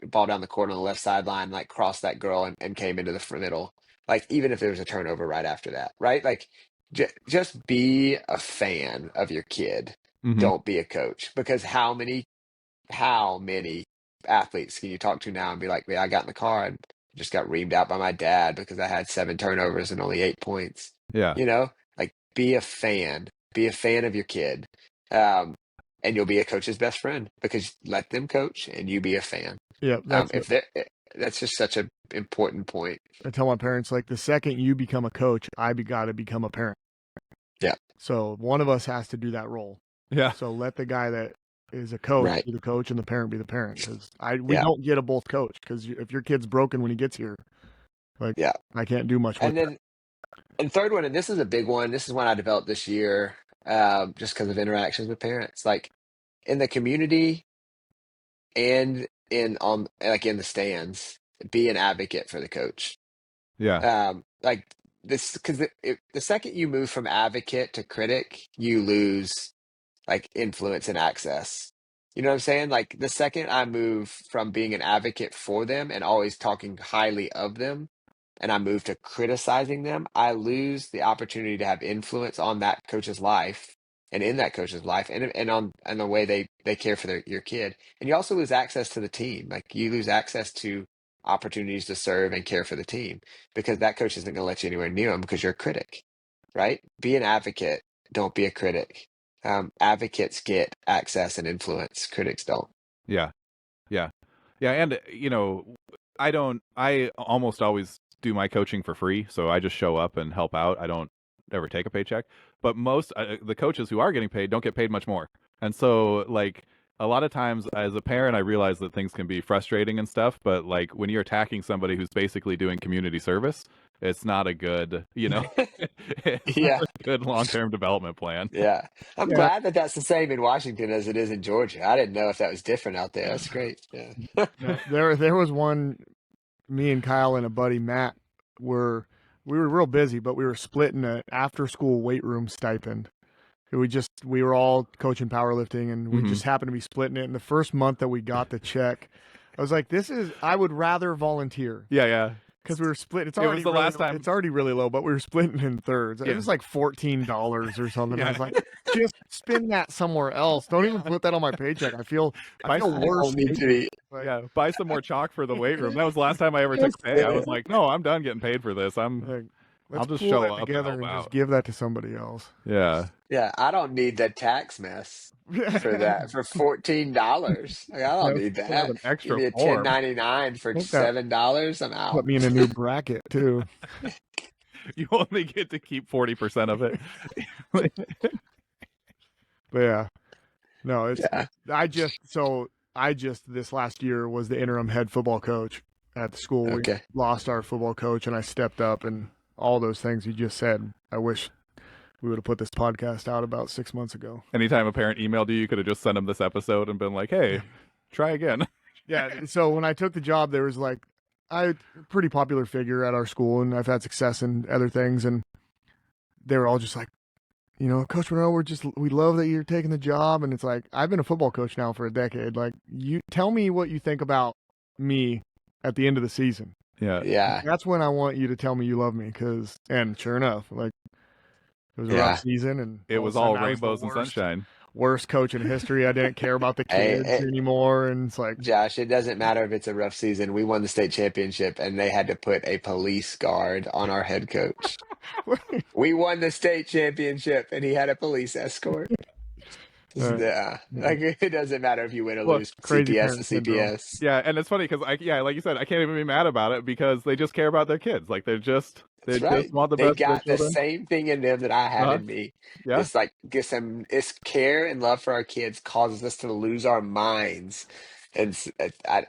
ball down the court on the left sideline, like crossed that girl and came into the middle. Like even if there was a turnover right after that, right? Like just be a fan of your kid. Hmm. Don't be a coach, because how many athletes can you talk to now and be like, "Man, I got in the car and just got reamed out by my dad because I had 7 turnovers and only 8 points." Yeah. Like be a fan of your kid, um, and you'll be a coach's best friend because let them coach and you be a fan. Yep. If that's just such an important point. I tell my parents, like, the second you become a coach, got to become a parent. Yeah. So one of us has to do that role. Yeah. So let the guy that is a coach Right. be the coach and the parent be the parent, because we Yeah. don't get a both coach, because if your kid's broken when he gets here, like, Yeah. I can't do much with And then and third one, and this is a big one. This is one I developed this year, just because of interactions with parents. Like in the community and in the stands, be an advocate for the coach. Yeah. Like this, because the second you move from advocate to critic, you lose like influence and access. You know what I'm saying? Like the second I move from being an advocate for them and always talking highly of them, and I move to criticizing them, I lose the opportunity to have influence on that coach's life and in that coach's life, and on and the way they care for your kid. And you also lose access to the team. Like you lose access to opportunities to serve and care for the team because that coach isn't going to let you anywhere near them because you're a critic, right? Be an advocate. Don't be a critic. Advocates get access and influence. Critics don't. Yeah. Yeah. Yeah. And, I almost always do my coaching for free. So I just show up and help out. I don't ever take a paycheck. But most the coaches who are getting paid don't get paid much more. And so, like, a lot of times as a parent, I realize that things can be frustrating and stuff. But, like, when you're attacking somebody who's basically doing community service, it's not a good, it's not Yeah, a good long-term development plan. yeah. I'm Yeah. glad that that's the same in Washington as it is in Georgia. I didn't know if that was different out there. That's great. Yeah. No, there was one. Me and Kyle and a buddy Matt we were real busy, but we were splitting an after school weight room stipend. We were all coaching powerlifting, and we Mhm. just happened to be splitting it. And the first month that we got the check, I was like, I would rather volunteer, Yeah. Yeah. because we were split. It's It was already the really, last time. it's already really low, but we were splitting in thirds. It Yeah. was like $14 or something. I Yeah. was like, just spend that somewhere else. Don't even put that on my paycheck. I feel Buy some more- worse. Don't need to be. Like, Yeah, buy some more chalk for the weight room. That was the last time I ever took pay. I was like, no, I'm done getting paid for this. like, let's I'll just pool show that up and together help and just out. give that to somebody else. Yeah. Yeah, I don't need the tax mess for that for $14. Like, I don't need Have that. an Give extra me a form. 1099 for Hope that $7. I'm out. put me in a new bracket too. You only get to keep 40% of it. But yeah, no, it's Yeah. I just this last year was the interim head football coach at the school. We Okay. lost our football coach, and I stepped up, and all those things you just said. I wish we would have put this podcast out about 6 months ago. Anytime a parent emailed you could have just sent them this episode and been like, hey, try again. Yeah. So when I took the job, there was like a pretty popular figure at our school, and I've had success in other things, and they were all just like, Coach Monroe, we love that you're taking the job. And it's like, I've been a football coach now for a decade. Like, you tell me what you think about me at the end of the season. Yeah. Yeah. That's when I want you to tell me you love me. And sure enough, like, It was a rough season, and it all was of a sudden all I was the rainbows and worst- sunshine. Worst coach in history. I didn't care about the kids anymore, and it's like, Josh, it doesn't matter if it's a rough season. We won the state championship, and they had to put a police guard on our head coach. We won the state championship, and he had a police escort. Like it doesn't matter if you win or Well, lose. crazy CPS parent to syndrome. CPS. Yeah, and it's funny because like you said, I can't even be mad about it because they just care about their kids. Like they That's right. just want the They best for their got the children. same thing in them that I have in me. Yeah. It's like it's care and love for our kids causes us to lose our minds, and I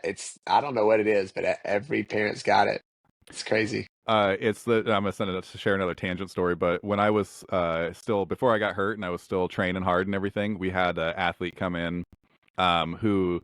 don't know what it is, but every parent's got it. It's crazy. I'm gonna send it to share another tangent story, but when I was still before I got hurt and I was still training hard and everything, we had an athlete come in who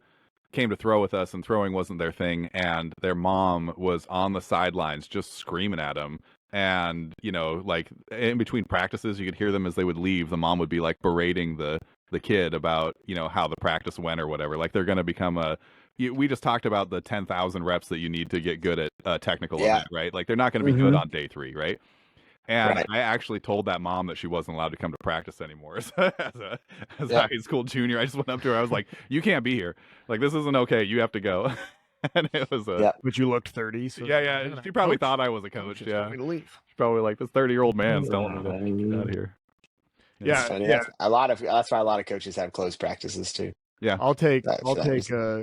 came to throw with us, and throwing wasn't their thing, and their mom was on the sidelines just screaming at him. And like in between practices, you could hear them as they would leave. The mom would be like berating the kid about how the practice went or whatever. Like they're gonna become we just talked about the 10,000 reps that you need to get good at a technical event, right? Like they're not going to be good on day 3, right? And I actually told that mom that she wasn't allowed to come to practice anymore as a high school junior. I just went up to her. I was like, "You can't be here. Like this isn't okay. You have to go." And it was but you looked 30. So yeah. She probably thought I was a coach. Yeah, to leave. she's probably like, this 30-year-old man's telling me to get out of here. Yeah, It's funny. yeah. That's why a lot of coaches have closed practices too. Yeah, I'll take a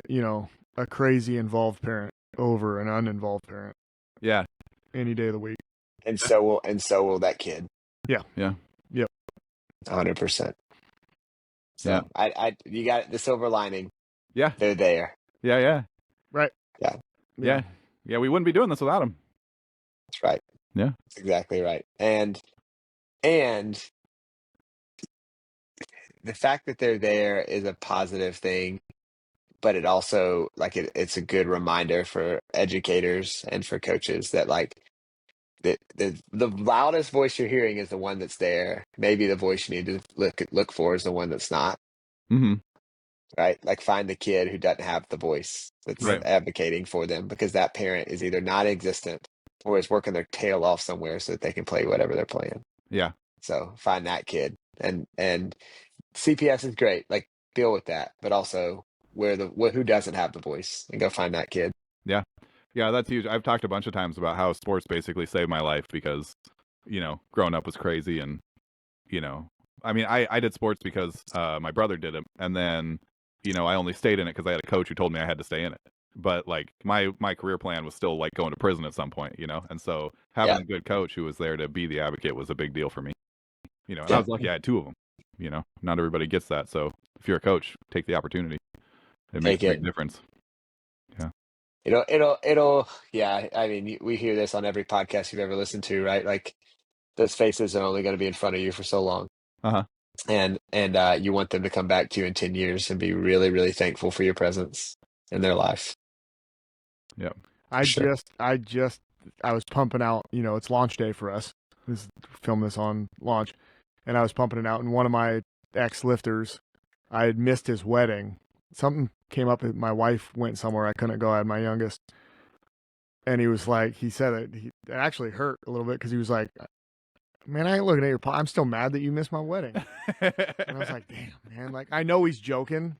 crazy involved parent over an uninvolved parent. Yeah, any day of the week. And so will that kid. Yeah. Yeah. Yep. 100%. So you got the silver lining. Yeah. They're there. Yeah. Right. Yeah. We wouldn't be doing this without them. That's right. Yeah. That's exactly right. And the fact that they're there is a positive thing, but it also it's a good reminder for educators and for coaches that the loudest voice you're hearing is the one that's there. Maybe the voice you need to look for is the one that's not. Mm-hmm. Right? Like find the kid who doesn't have the voice that's advocating for them, because that parent is either non-existent or is working their tail off somewhere so that they can play whatever they're playing. Yeah. So find that kid, and CPS is great. Like deal with that, but also who doesn't have the voice, and go find that kid. Yeah, that's huge. I've talked a bunch of times about how sports basically saved my life because, growing up was crazy. And, I mean, I did sports because my brother did it. And then, I only stayed in it because I had a coach who told me I had to stay in it. But like my career plan was still like going to prison at some point, And so having a good coach who was there to be the advocate was a big deal for me. And I was lucky I had 2 of them. Not everybody gets that. So if you're a coach, take the opportunity. It makes a big difference. Yeah. It'll yeah, I mean, we hear this on every podcast you've ever listened to, right? Like those faces are only going to be in front of you for so long. Uh-huh. And you want them to come back to you in 10 years and be really, really thankful for your presence in their life. Yeah. I was pumping out, it's launch day for us. Film this on launch. And I was pumping it out, and one of my ex-lifters, I had missed his wedding. Something came up. My wife went somewhere. I couldn't go. I had my youngest. And he was like, he said it actually hurt a little bit because he was like, man, I ain't looking at your I'm still mad that you missed my wedding. And I was like, damn, man. Like, I know he's joking,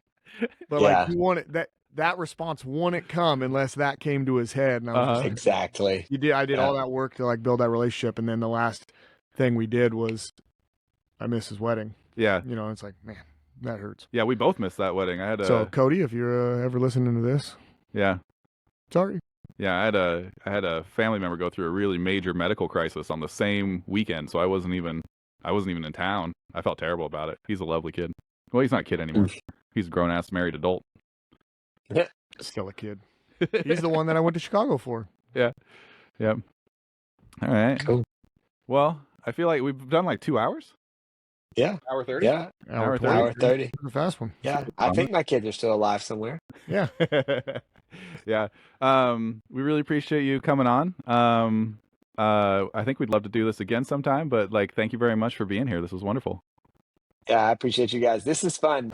but like he wanted that response wouldn't come unless that came to his head. And I was exactly. I did all that work to like build that relationship. And then the last thing we did was I missed his wedding. Yeah. It's like, man, that hurts. Yeah, we both missed that wedding. So Cody, if you're ever listening to this, sorry. Yeah, I had a family member go through a really major medical crisis on the same weekend, so I wasn't even in town. I felt terrible about it. He's a lovely kid. Well, he's not a kid anymore. He's a grown-ass married adult. Still a kid. He's the one that I went to Chicago for. Yeah. Yep. All right. Cool. Well, I feel like we've done like 2 hours. Yeah. Hour 30? Yeah. Hour 30. Hour 30. The fast one. Yeah. I think my kids are still alive somewhere. Yeah. Yeah. We really appreciate you coming on. I think we'd love to do this again sometime, but like, thank you very much for being here. This was wonderful. Yeah, I appreciate you guys. This is fun.